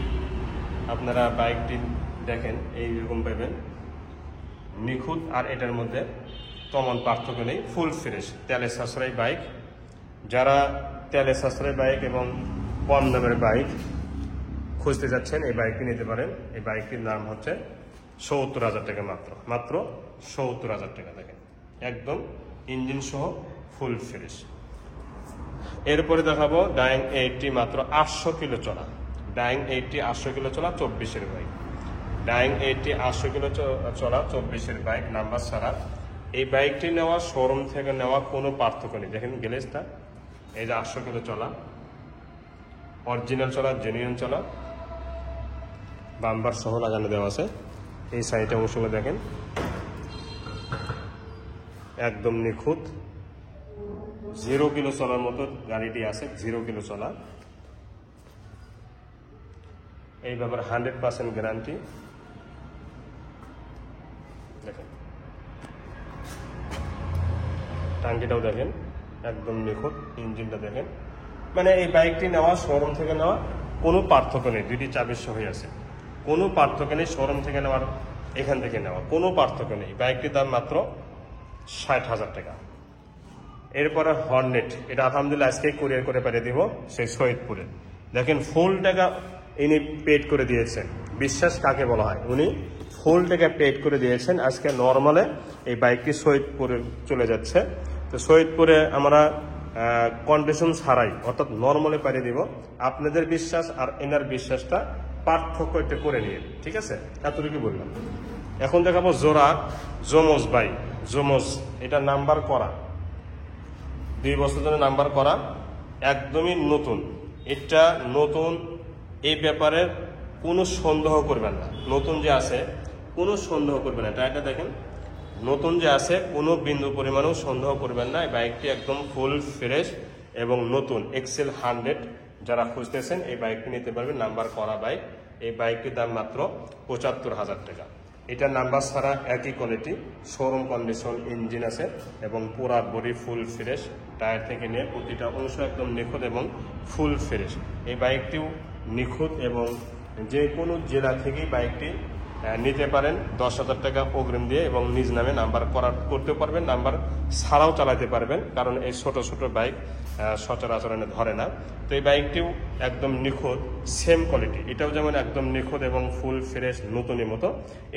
আপনারা বাইকটি দেখেন এইরকম পাবেন, নিখুঁত আর এটার মধ্যে তেমন পার্থক্য নেই, ফুল ফ্রেশ। তেলে সাশ্রয়ী বাইক, যারা তেলে সাশ্রয়ী বাইক এবং কম দামের বাইক খুঁজতে যাচ্ছেন এই বাইকটি নিতে পারেন। এই বাইকটির নাম হচ্ছে 70,000 টাকা মাত্র, মাত্র 70,000 টাকা। দেখেন একদম ইঞ্জিন সহ ফুল ফ্রেশ। এরপরে দেখাবো ডায়াং 80, মাত্র 800 কিলো চলা। ডায়াং 80 800 কিলো চলা, 24-এর বাইক। ডায়াং 80 800 কিলো চলা, 24-এর বাইক, নাম্বার ছাড়া। এই বাইকটি নেওয়া, শোরুম থেকে নেওয়া কোনো পার্থক্য নেই। দেখেন গ্যালেজটা, এই যে 800 কিলো চলা, অরিজিনাল চলা, জেনুইন চলা, বাম্পার সহ লাগানো দেওয়া আছে। এই সাইডে অংশগুলো দেখেন একদম নিখুঁত, 0 কিলো চলার মতো গাড়িটি আছে, 0 কিলো চলা। এই ব্যাপারে 100% গ্যারান্টি। দেখেন টাঙ্কিটাও দেখেন একদম নিখুঁত, ইঞ্জিনটা দেখেন। মানে এই বাইকটি নেওয়া, শোরুম থেকে নেওয়া কোনো পার্থক্য নেই। দুইটি চাবির সহই আছে, কোনো পার্থক্য নেই। শোরুম থেকে নেওয়ার, এখান থেকে নেওয়া কোনো পার্থক্য নেই। বাইকটির দাম মাত্র 60,000 টাকা। এরপরে হর্নেট, এটা আলহামদুলিল্লাহ আজকে কুরিয়ার করে পাঠিয়ে দিব সেই সৈয়দপুরে। দেখেন ফুল টাকা ইনি পেড করে দিয়েছেন। বিশ্বাস কাকে বলা হয়, উনি ফুল টাকা পেড করে দিয়েছেন। আজকে নর্মালে এই বাইকটি সৈয়দপুরে চলে যাচ্ছে। তো সৈয়দপুরে আমরা কন্ডিশন ছাড়াই, অর্থাৎ নর্মালে পাঠিয়ে দিব। আপনাদের বিশ্বাস আর এনার বিশ্বাসটা পার্থক্য এটা করে নিয়ে, ঠিক আছে? এতটুকু বললাম। এখন দেখাবো জোড়া জমজ বাইক, জমজ, এটা নাম্বার করা। 2 বছর ধরে নাম্বার করা, একদমই নতুন। এটা নতুন, এই ব্যাপারে কোনো সন্দেহ করবেন না। নতুন যে আছে কোনো সন্দেহ করবেন না। টায়ারটা দেখেন, নতুন যে আছে কোনো বিন্দু পরিমাণেও সন্দেহ করবেন না। এই বাইকটি একদম ফুল ফ্রেশ এবং নতুন। এক্সেল 100 যারা খুঁজতেছেন এই বাইকটি নিতে পারবেন, নাম্বার করা বাইক। এই বাইকটির দাম মাত্র 75,000 টাকা। এটা নাম্বার ছাড়া একই কোয়ালিটি, শোরুম কন্ডিশন ইঞ্জিন আছে এবং পুরা বডি ফুল ফ্রেশ। টায়ার থেকে নিয়ে প্রতিটা অংশ একদম নিখুঁত এবং ফুল ফ্রেশ। এই বাইকটিও নিখুঁত এবং যে কোনো জেলা থেকেই বাইকটি নিতে পারেন 10,000 টাকা অগ্রিম দিয়ে এবং নিজ নামে নাম্বার করতে পারবেন, নাম্বার ছাড়াও চালাতে পারবেন, কারণ এই ছোট ছোট বাইক সচরাচরণে ধরে না। তো এই বাইকটিও একদম নিখুঁত, সেম কোয়ালিটি। এটাও যেমন একদম নিখুঁত এবং ফুল ফ্রেশ নতুনের মতো,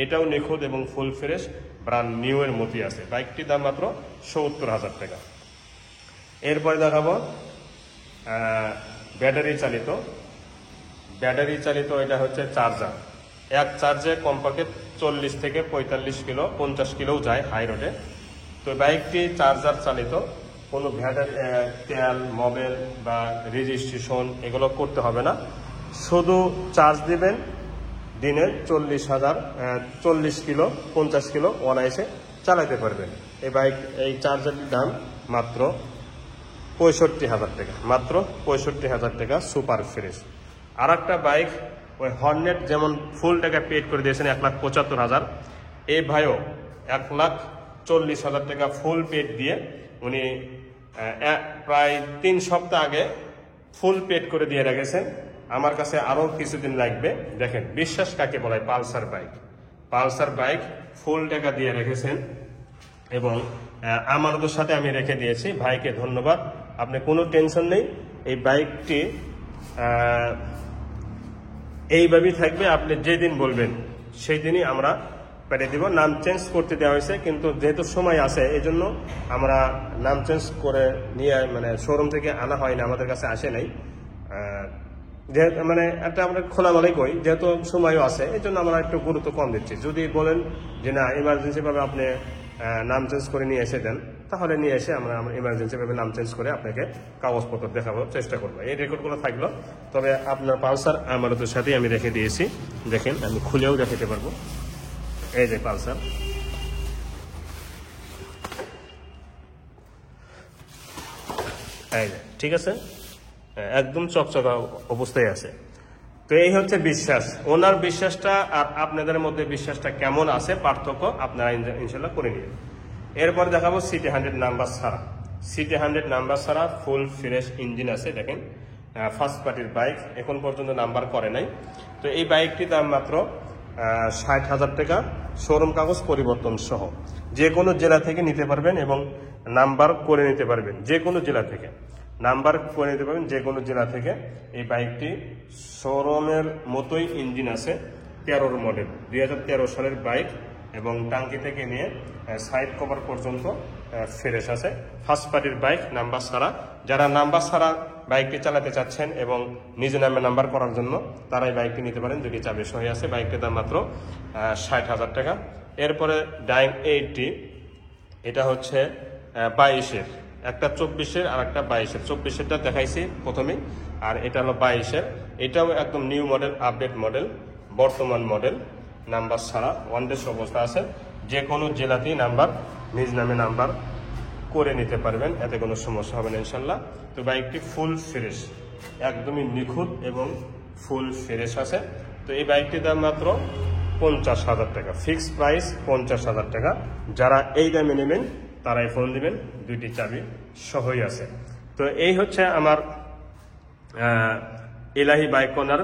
এটাও নিখুঁত এবং ফুল ফ্রেশ ব্র্যান্ড নিউ এর মতোই আছে। বাইকটির দাম মাত্র 70,000 টাকা। এরপরে দেখাবো ব্যাটারি চালিত। এটা হচ্ছে চার্জার। এক চার্জে কমপক্ষে 40 থেকে 45 কিলো 50 কিলোও যায় হাই রোডে। তো বাইকটি চার্জার চালিত, কোনো ব্যাটারি তেল মোবাইল বা রেজিস্ট্রেশন এগুলো করতে হবে না। শুধু চার্জ দিবেন, দিনে 40 কিলো 50 কিলো অনায়াসে চালাতে পারবেন। এই চার্জারটির দাম মাত্র 65,000 টাকা, মাত্র 65,000 টাকা, সুপার ফ্রেশ। আর একটা বাইক ওই হর্নেট যেমন ফুল টাকা পেড করে দিয়েছেন 1,75,000, এই ভাইও 1,40,000 টাকা ফুল পেড দিয়ে উনি প্রায় 3 সপ্তাহ আগে ফুল পেড করে দিয়ে রেখেছেন। আমার কাছে আরও কিছুদিন লাগবে। দেখেন বিশ্বাস কাকে বলে, পালসার বাইক ফুল টাকা দিয়ে রেখেছেন এবং আমারদের সাথে আমি রেখে দিয়েছি। ভাইকে ধন্যবাদ, আপনি কোনো টেনশন নেই। এই বাইকটি এইভাবেই থাকবে, আপনি যেদিন বলবেন সেই দিনই আমরা পেটে দিব। নাম চেঞ্জ করতে দেওয়া হয়েছে, কিন্তু যেহেতু সময় আছে এই জন্য আমরা নাম চেঞ্জ করে নিয়ে মানে শোরুম থেকে আনা হয় না, আমাদের কাছে আসে নাই। যেহেতু মানে একটা আমরা খোলামেলাই কই, যেহেতু সময়ও আছে এই জন্য আমরা একটু গুরুত্ব কম দিচ্ছি। যদি বলেন যে না ইমার্জেন্সিভাবে আপনি নাম চেঞ্জ করে নিয়ে এসে দেন, তাহলে নিয়ে এসে আমরা ইমার্জেন্সিভাবে নাম চেঞ্জ করে আপনাকে কাগজপত্র দেখাবার চেষ্টা করবো। এই রেকর্ডগুলো থাকলো। তবে আপনার পালসার আমারদের সাথেই আমি রেখে দিয়েছি। দেখেন আমি খুলেও দেখাতে পারবো। এই যে পালসার, এই যে ঠিক আছে, একদম চকচকা অবস্থায় আছে। তো এই হচ্ছে বিশ্বাস, ওনার বিশ্বাসটা আর আপনাদের মধ্যে বিশ্বাসটা কেমন আছে পার্থক্য আপনারা ইনশাল্লাহ করে নিন। এরপর দেখাবো সিটি 100 নাম্বার ছাড়া। সিটি 100 নাম্বার ছাড়া ফুল ফ্রেশ ইঞ্জিন আছে। দেখেন ফার্স্ট পার্টির বাইক, এখন পর্যন্ত নাম্বার করে নাই। তো এই বাইকটির দাম মাত্র 60,000 টাকা, শোরুম কাগজ পরিবর্তন সহ। যে কোনো জেলা থেকে নিতে পারবেন এবং নাম্বার করে নিতে পারবেন, যে কোনো জেলা থেকে নাম্বার করে নিতে পারবেন, যে কোনো জেলা থেকে। এই বাইকটি শোরুমের মতোই ইঞ্জিন আছে, 13 মডেল, 2013 সালের বাইক এবং টাঙ্কি থেকে নিয়ে সাইড কভার পর্যন্ত ফ্রেশ আছে। ফার্স্ট পার্টির বাইক, নাম্বার ছাড়া। যারা নাম্বার ছাড়া বাইকটি চালাতে চাচ্ছেন এবং নিজের নামে নাম্বার করার জন্য তারা এই বাইকটি নিতে পারেন, দুটি চাবি সহ আছে। বাইকটির দাম মাত্র 60,000 টাকা। এরপরে ডাইং 80, এটা হচ্ছে 22-এর, একটা 24-এর আর একটা 22-এর। 24-এরটা দেখাইছি প্রথমেই, আর এটা হলো 22-এর। এটাও একদম নিউ মডেল, আপডেট মডেল, বর্তমান মডেল, নাম্বার ছাড়া ওয়ানডেস অবস্থা আছে। যে কোনো জেলাতেই নাম্বার নিজ নামে নাম্বার করে নিতে পারবেন, এতে কোনো সমস্যা হবে না ইনশাল্লাহ। তো বাইকটি ফুল ফ্রেশ, একদমই নিখুঁত এবং ফুল ফ্রেশ আছে। তো এই বাইকটির দাম মাত্র 50,000 টাকা, ফিক্সড প্রাইস 50,000 টাকা। যারা এই দামে নেবেন তারাই ফোন দিবেন, দুইটি চাবি সহই আছে। তো এই হচ্ছে আমার এলাহি বাইক কর্নার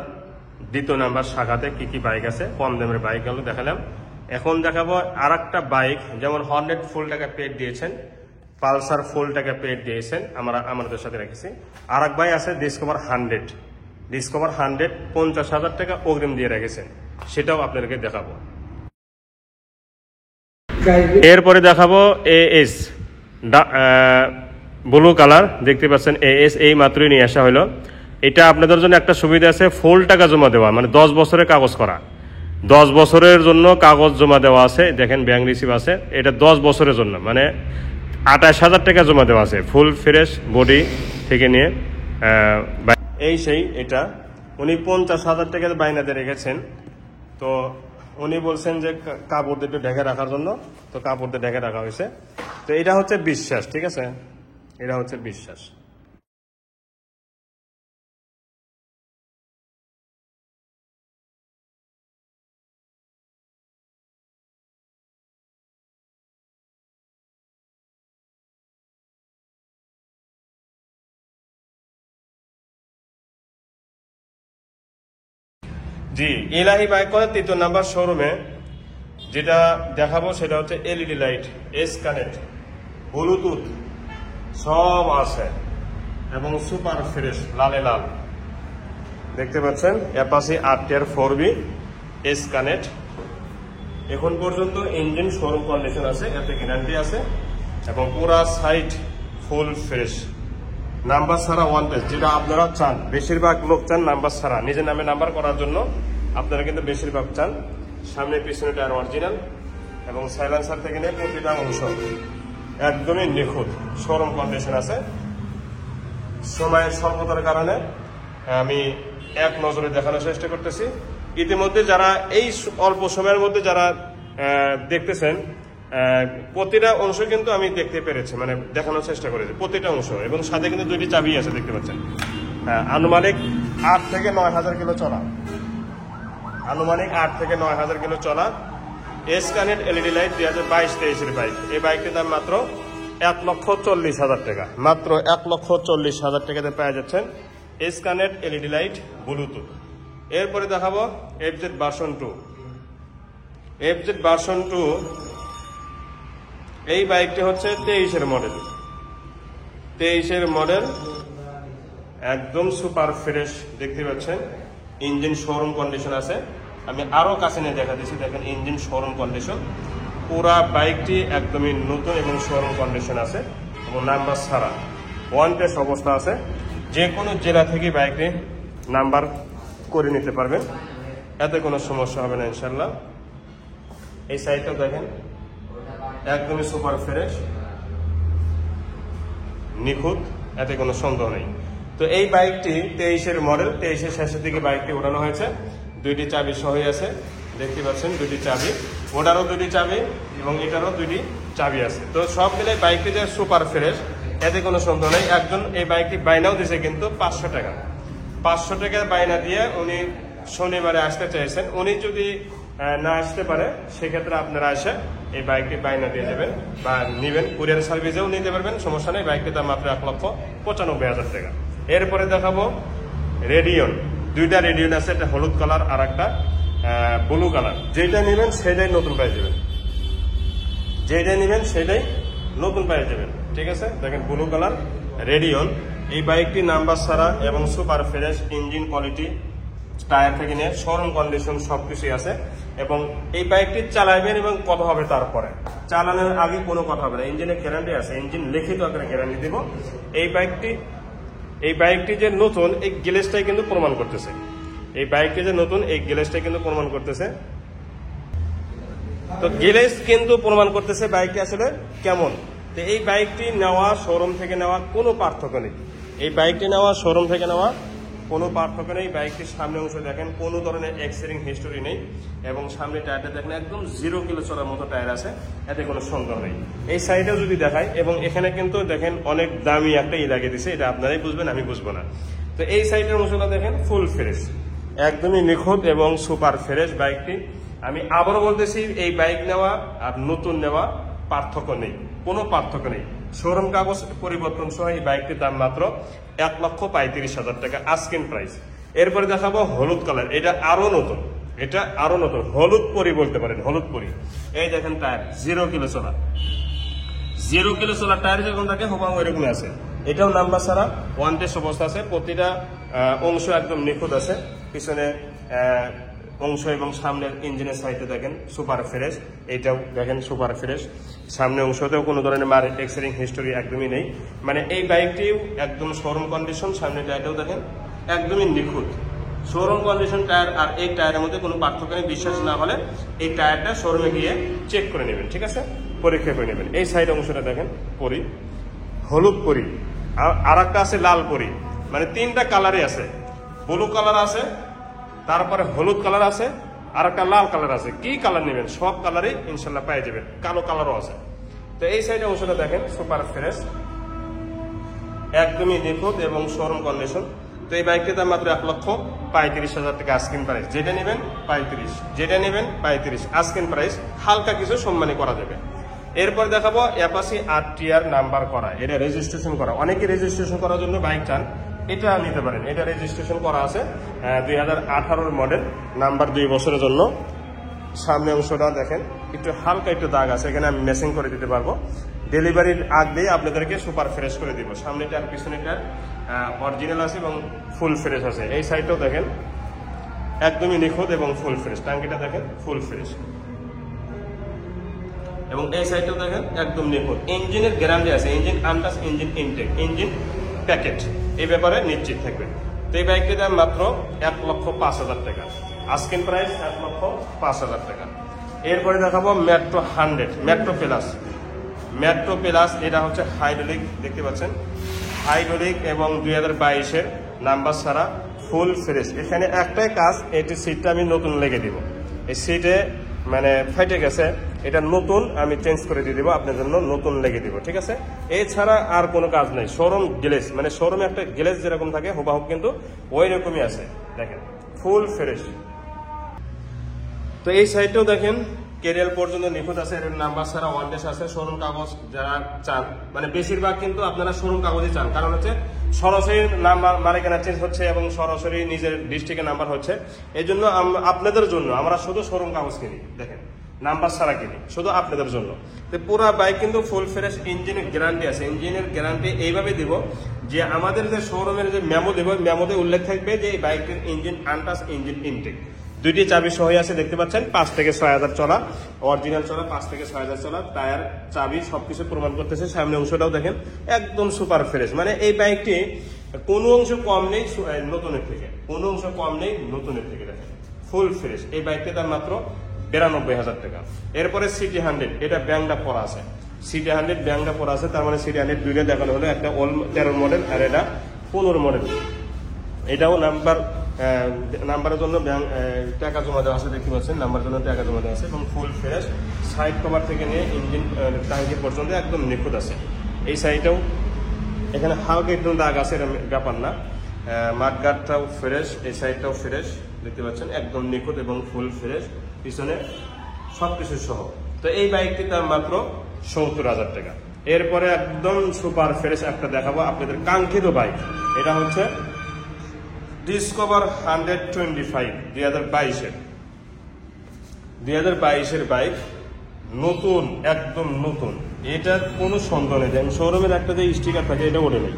2 নাম্বার শাখাতে কি কি বাইক আছে, কম দামের বাইকগুলো দেখালাম। এখন দেখাবো আর একটা বাইক, যেমন হর্নেট ফুল টাকা পেড দিয়েছেন, পালসার ফুল টাকা পেড দিয়েছেন, আমরা আমাদের সাথে রেখেছি। আর এক ভাই আছে ডিসকভার 100, 50,000 টাকা অগ্রিম দিয়ে রেখেছেন, সেটাও আপনাদেরকে দেখাবো। এরপরে দেখাবো এএস ব্লু কালার, দেখতে পাচ্ছেন এএস এই মাত্রই নিয়ে আসা হলো। এটা আপনাদের জন্য একটা সুবিধা আছে, ফুল টাকা জমা দেওয়া, মানে 10 বছরের কাগজ করা, 10 বছরের জন্য কাগজ জমা দেওয়া আছে। দেখেন ব্যাংক রিসিভ আছে, এটা 10 বছরের জন্য, মানে 28,000 টাকা জমা দেওয়া আছে, ফুল ফ্রেশ বডি থেকে নিয়ে। এই সেই এটা উনি 50,000 টাকা বাইনাতে রেখেছেন। তো উনি বলছেন যে কাপড় দিয়ে ঢেকে রাখার জন্য, তো কাপড় দিয়ে ঢেকে রাখা হয়েছে। তো এটা হচ্ছে বিশ্বাস, ঠিক আছে, এটা হচ্ছে বিশ্বাস। জি, ইলাহি বাইক করে 3 নাম্বার শোরুমে যেটা দেখাবো সেটা হচ্ছে LED light, S connect, Bluetooth সব আছে এবং সুপার ফ্রেশ লালে লাল দেখতে পাচ্ছেন। Apache RTR 4B S connect. এখন পর্যন্ত ইঞ্জিন শোরুম কন্ডিশন আছে, এতে গ্যারান্টি আছে এবং পুরা সাইড ফুল ফ্রেশ। নাম্বার ছাড়া ওয়ান পেজ, যেটা আপনারা চান, বেশিরভাগ লোক চান নাম্বার ছাড়া, নিজের নামে নাম্বার করার জন্য আপনারা কিন্তু বেশিরভাগ চান। সামনে পিছনে টায়ার অরিজিনাল এবং সাইলেন্সার থেকে নিয়ে প্রতিটা অংশ একদমই নিখুঁত শোরুম কন্ডিশন আছে। সময়ের স্বল্পতার কারণে আমি এক নজরে দেখানোর চেষ্টা করতেছি। ইতিমধ্যে যারা এই অল্প সময়ের মধ্যে যারা দেখতেছেন, প্রতিটা অংশ কিন্তু আমি দেখতে পেরেছি, মানে দেখানোর চেষ্টা করেছি প্রতিটা অংশ। এবং সাথে কিন্তু 2টি চাবি আছে দেখতে পাচ্ছেন। আনুমানিক 8 থেকে 9,000 কিলো চলা, আনুমানিক 8 থেকে 9,000 কিলো চলা S connect LED light 2022-23 bike. এই বাইকটির দাম মাত্র 1,40,000 টাকা, মাত্র 1,40,000 টাকাতে পেয়ে যাচ্ছেন S connect LED light Bluetooth. এরপরে দেখাবো FZ ভার্সন 2। FZ ভার্সন 2 এই বাইকটি হচ্ছে 23-এর মডেল, 23-এর মডেল, একদম সুপার ফ্রেশ দেখতে পাচ্ছেন। ইঞ্জিন শোরুম কন্ডিশন আছে, আমি আরো কাছে নিয়ে দেখা দিচ্ছি, দেখেন ইঞ্জিন শোরুম কন্ডিশন। পুরা বাইকটি একদমই নতুন এবং শোরুম কন্ডিশন আছে এবং নাম্বার ছাড়া ওয়ান টেস্ট অবস্থা আছে। যে কোনো জেলা থেকে বাইকটি নাম্বার করে নিতে পারবেন, এতে কোনো সমস্যা হবে না ইনশাল্লাহ। এই সাইডটাও দেখেন একদমই সুপার ফ্রেশ নিখুঁত, এতে কোনো সন্দেহ নেই। তো এই বাইকটি 23-এর মডেল, 23-এর শেষের দিকে বাইকটি ওঠানো হয়েছে। 2টি চাবি সহই আছে দেখতে পাচ্ছেন, 2টি চাবি, ওটারও 2টি চাবি এবং এটারও 2টি চাবি আছে। তো সব মিলে বাইকটি যে সুপার ফ্রেশ, এতে কোনো সন্দেহ নেই। একজন এই বাইকটি বাইনাও দিয়েছে কিন্তু 500 টাকা, 500 টাকা বাইনা দিয়ে উনি শনিবারে আসতে চাইছেন। উনি যদি না আসতে পারে সেক্ষেত্রে আপনারা এসে এই বাইকটি বাইনা দিয়ে দেবেন বা নেবেন, কুরিয়ার সার্ভিসেও নিতে পারবেন, সমস্যা নেই। বাইকটির দাম মাত্র 1,95,000 টাকা। এরপরে দেখাবো রেডিয়ন, 2টা রেডিয়ন আছে, একটা হলুদ কালার আর একটা ব্লু কালার। যেটা নেবেন সেটাই নতুন পেয়ে যাবেন, যেটা নেবেন সেটাই নতুন পেয়ে যাবেন, ঠিক আছে। দেখেন ব্লু কালার রেডিয়ন। এই বাইকটি নাম্বার ছাড়া এবং super fresh, engine quality, tyre থেকে নিয়ে শোরুম কন্ডিশন সবকিছুই আছে। এবং এই বাইকটি চালাবেন এবং কথা হবে, তারপরে চালানোর আগে কোনো কথা হবে না। ইঞ্জিনের গ্যারান্টি আছে, ইঞ্জিন লিখিত আকারে গ্যারান্টি দিব। এই বাইকটি যে নতুন, এই গ্লেজটাই কিন্তু প্রমাণ করতেছে। এই বাইকটি যে নতুন, এই গ্লেজটাই কিন্তু প্রমাণ করতেছে। তো গ্লেজ কিন্তু প্রমাণ করতেছে বাইকটি আসলে কেমন। তো এই বাইকটি নেওয়া শোরুম থেকে নেওয়া কোনো পার্থক্য নেই, এই বাইকটি নেওয়া শোরুম থেকে নেওয়া কোনো পার্থক্য নেই। বাইকটির সামনে অংশ দেখেন কোনো ধরনের অ্যাক্সিডেন্টিং হিস্টোরি নেই এবং সামনে টায়ারটা দেখেন একদম 0 কিলো চলার মতো টায়ার আছে, এতে কোনো সন্দেহ নেই। এই সাইডেও যদি দেখায়, এবং এখানে কিন্তু দেখেন অনেক দামি একটা লাগিয়ে দিছে, এটা আপনারাই বুঝবেন, আমি বুঝবো না। তো এই সাইডের অংশটা দেখেন ফুল ফ্রেশ, একদমই নিখুঁত এবং সুপার ফ্রেশ বাইকটি। আমি আবারও বলতেছি, এই বাইক নেওয়া আর নতুন নেওয়া পার্থক্য নেই, কোনো পার্থক্য নেই। শোরুম কাগজ পরিবর্তন সহ এই বাইকটির দাম মাত্র 1,35,000 টাকা আস্কিং প্রাইস। এরপরে দেখাবো হলুদ কালার, এটা আরো নতুন, এটা আরো নতুন, হলুদ পরি বলতে পারেন, হলুদ পরি। এই দেখেন টায়ার 0 কিলো চলা, 0 কিলো চলা টায়ার যেরকম থাকে হুবহু এরকম আছে। এটাও নাম্বার ছাড়া ওয়ান টেস্ট অবস্থা আছে, প্রতিটা অংশ একদম নিখুঁত আছে। পিছনে অংশ এবং সামনের ইঞ্জিনের সাইডে দেখেন সুপার ফ্রেশ, এইটাও দেখেন সুপার ফ্রেশ। সামনে অংশতেও কোনো ধরনের মার অ্যাক্সিডেন্ট হিস্টোরি একদমই নেই, মানে এই বাইকটিও একদম শোরুম কন্ডিশন। সামনে টায়ারটাও দেখেন একদমই নিখুঁত শোরুম কন্ডিশন টায়ার। আর এই টায়ারের মধ্যে কোনো পার্থক্য নেই। বিশ্বাস না হলে এই টায়ারটা শোরুমে গিয়ে চেক করে নেবেন, ঠিক আছে। পরীক্ষা করে নেবেন। এই সাইড অংশটা দেখেন পরি, হলুদ পরি, আর একটা আছে লাল পরি, মানে 3টা কালারই আছে। ব্লু কালার আছে, তারপরে হলুদ কালার আছে, আর একটা লাল কালার আছে। কি কালার নেবেন সব কালারই ইনশাল্লাহ পেয়ে যাবেন, কালো কালারও আছে। তো এই সাইড অংশটা দেখেন সুপার ফ্রেশ, একদমই নিখুঁত এবং শোরুম কন্ডিশন। তো এই বাইকটির দাম মাত্র 1,35,000 টাকা আস্কিং প্রাইস। যেটা নেবেন 35, যেটা নেবেন 35 আস্কিং প্রাইস, হালকা কিছু সম্মানী করা যাবে। এরপর দেখাবো অ্যাপাচি RTR নাম্বার করা, এটা রেজিস্ট্রেশন করা। অনেকে রেজিস্ট্রেশন করার জন্য বাইক চান, এটা নিতে পারেন। এটা রেজিস্ট্রেশন করা আছে 2018 মডেল, নাম্বার 2 বছরের জন্য। সামনে অংশটা দেখেন একটু হালকা একটু দাগ আছে, এখানে আমি মেসিং করে দিতে পারবো। ডেলিভারির আগ দিয়ে আপনাদেরকে সুপার ফ্রেশ করে দিব। সামনেটা আর পিছনেটা অরিজিনাল আছে এবং ফুল ফ্রেশ আছে। এই সাইডটাও দেখেন একদমই নিখুঁত এবং ফুল ফ্রেশ। টাঙ্কিটা দেখেন ফুল ফ্রেশ, এবং এই সাইডটাও দেখেন একদম নিখুঁত। ইঞ্জিনের গ্যারান্টি আছে, engine untouch, engine intact, engine packet, এই ব্যাপারে নিশ্চিত থাকবেন। তো এই বাইকটির দাম মাত্র 1,05,000 টাকা, আস্কিং প্রাইস 1,05,000 টাকা। এরপরে দেখাবো metro 100, metro plus. Metro plus এটা হচ্ছে হাইড্রোলিক, দেখতে পাচ্ছেন হাইড্রোলিক, এবং 2022-এর নাম্বার ছাড়া ফুল ফ্রেশ। এখানে একটাই কাজ, এটি সিটটা আমি নতুন লেগে দিব। এই সিটে মানে ফেটে গেছে, এটা নতুন আমি চেঞ্জ করে দিয়ে দিব, আপনার জন্য নতুন লেগে দিব, ঠিক আছে? এছাড়া আর কোনো কাজ নেই। শোরুম গ্লেজ, মানে শোরুমে একটা গ্লেজ যেরকম থাকে হুবাহুব কিন্তু ওই রকমই আছে, দেখেন ফুল ফ্রেশ। তো এই সাইডটাও দেখেন কেরিয়ার পর্যন্ত নিখুঁত আছে, এর নাম্বার ছাড়া ওয়ান্টেজ আছে। শোরুম কাগজ যারা চান, মানে বেশিরভাগ কিন্তু আপনারা শোরুম কাগজই চান, কারণ হচ্ছে সরাসরি নাম্বার মালিকানা চেঞ্জ হচ্ছে এবং সরাসরি নিজের ডিস্ট্রিক্টের নাম্বার হচ্ছে। এই জন্য আপনাদের জন্য আমরা শুধু শোরুম কাগজ কিনি, দেখেন নাম্বার ছাড়া কিনি, শুধু আপনাদের জন্য। তো পুরো বাইক কিন্তু ফুল ফ্রেশ, ইঞ্জিনের গ্যারান্টি আছে। ইঞ্জিনের গ্যারান্টি এইভাবে দিব যে আমাদের যে শোরুমের যে মেমো দেব, মেমোতে উল্লেখ থাকবে যে এই বাইকের ইঞ্জিন আনটাচ, ইঞ্জিন ইনটেক। 2টি চাবি সহ আছে, দেখতে পাচ্ছেন 5 থেকে 6,000 চলা, অরিজিনাল চলা 5 থেকে 6,000 চলা, টায়ার, চাবি সবকিছু প্রমাণ করতেছে। সামনে অংশটাও দেখেন একদম সুপার ফ্রেশ, মানে এই বাইকটি কোনো অংশ কম নেই নতুনের থেকে, কোনো অংশ কম নেই নতুনের থেকে, দেখেন ফুল ফ্রেশ। এই বাইকটির দাম মাত্র 92,000 টাকা। এরপরে সিটি 100, এটা ব্যাংকটা পড়া আছে, সিটি 100 ব্যাংকটা পড়া আছে, তার মানে সিটি 100 দুইটা দেখানো হলো, একটা 13 মডেল আর এটা 15 মডেল। এটাও নাম্বারের জন্য ব্যাংক টাকা জমা দেওয়া আছে, দেখতে পাচ্ছেন নাম্বারের জন্য টাকা জমা দেওয়া আছে, এবং ফুল ফ্রেশ। সাইড কভার থেকে নিয়ে ইঞ্জিন টাঙ্কি পর্যন্ত একদম নিখুঁত আছে। এই সাইডটাও এখানে হালকা একটু দাগ আছে, এটা ব্যাপার না। মাঠগাটটাও ফ্রেশ, এই সাইডটাও ফ্রেশ, দেখতে পাচ্ছেন একদম নিখুঁত এবং ফুল ফ্রেশ, পিছনে সবকিছু সহ। তো এই বাইকটির দাম মাত্র 70,000 টাকা। এরপরে একদম সুপার ফ্রেশ একটা দেখাবো আপনাদের কাঙ্ক্ষিত বাইক, এটা হচ্ছে ডিসকভার 125 2022-এর বাইক, নতুন, একদম নতুন, এটার কোনো সন্দেহ নেই। শোরুমের একটা যে স্টিকার থাকে এটা ওঠে নেই,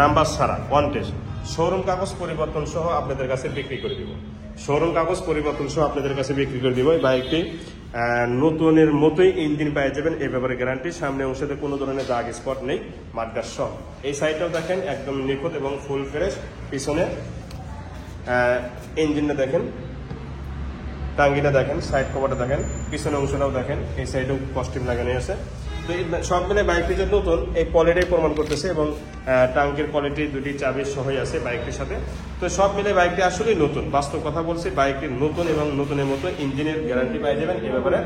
নাম্বার ছাড়া ওয়ান্টেজ। শোরুম কাগজ পরিবর্তন সহ আপনাদের কাছে বিক্রি করে দিব, শোরুম কাগজ পরিবর্তন সহ আপনাদের কাছে বিক্রি করে দিব। এই বাইকটি নতুনের মতোই ইঞ্জিন পেয়ে যাবেন, এই ব্যাপারে গ্যারান্টি। সামনে অংশতে কোনো ধরনের দাগ স্পট নেই, মাডগার্ড সহ। এই সাইডটাও দেখেন একদম নিখুঁত এবং ফুল ফ্রেশ। পিছনে ইঞ্জিনটা দেখেন, টাঙ্গিটা দেখেন, সাইড কভারটা দেখেন, পিছনে অংশটাও দেখেন, এই সাইডেও কস্টিউম লাগানো আছে। তো সব মিলে বাইকটি যে নতুন এই কোয়ালিটি প্রমাণ করতেছে, এবং টাঙ্কির কোয়ালিটি 2টি চাবি সহই আছে বাইকটির সাথে। তো সব মিলে বাইকটি আসলেই নতুন, বাস্তব কথা বলছি, বাইকটি নতুন এবং নতুনের মতো ইঞ্জিনের গ্যারান্টি পেয়ে যাবেন, এ ব্যাপারে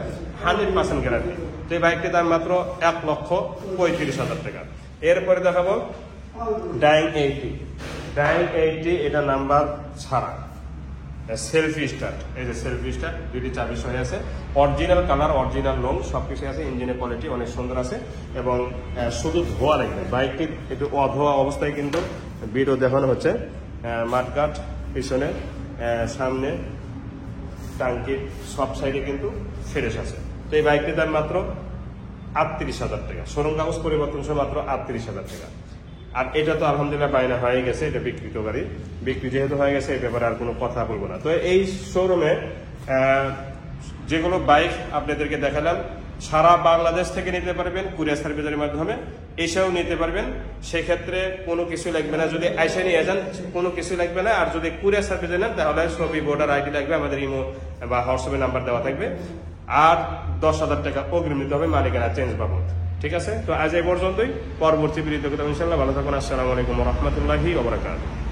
100% গ্যারান্টি। তো এই বাইকটির দাম মাত্র 1,35,000 টাকা। এরপরে দেখাবো ডাইং 80, এটা নাম্বার ছাড়া, সেলফি স্টার্ট, এই যে সেলফি স্টার্ট, 2টি চাবি সহ আছে, অরিজিনাল কালার, অরিজিনাল লোন সবকিছু আছে, ইঞ্জিনের কোয়ালিটি অনেক সুন্দর আছে, এবং শুধু ধোয়া লাগবে। বাইকটি একটু অধোয়া অবস্থায় কিন্তু ভিডিও দেখানো হচ্ছে। মাঠগাট পিছনে, সামনে, টাঙ্কির সব সাইডে কিন্তু ফ্রেশ আছে। তো এই বাইকটির দাম মাত্র 38,000 টাকা, শোরুম কাগজ পরিবর্তন সহ মাত্র 38,000 টাকা। আর এটা তো আলহামদুলিল্লাহ বায়না হয়ে গেছে, এটা বিক্রিত গাড়ি, বিক্রি যেহেতু হয়ে গেছে এই ব্যাপারে আর কোনো কথা বলবো না। তো এই শোরুমে যেগুলো বাইক আপনাদেরকে দেখালাম, সারা বাংলাদেশ থেকে নিতে পারবেন, কুরিয়ার সার্ভিসের মাধ্যমে এসেও নিতে পারবেন। সেক্ষেত্রে কোনো কিছু লাগবে না, যদি আইসা নিয়ে যান কোনো কিছু লাগবে না। আর যদি কুরিয়ার সার্ভিসে নেন তাহলে ছবি, ভোটার আইডি লাগবে, আমাদের ইমো বা হোয়াটসঅ্যাপে নাম্বার দেওয়া থাকবে। আর 10,000 টাকা অগ্রিম দিতে হবে মালিকানা চেঞ্জ বাবদ। ঠিক আছে, তো আজ এই পর্যন্তই। পরবর্তী ভিডিওতে ইনশাআল্লাহ ভালো থাকুন। আসসালামু আলাইকুম ওয়া রাহমাতুল্লাহি ওয়া বারাকাতুহু।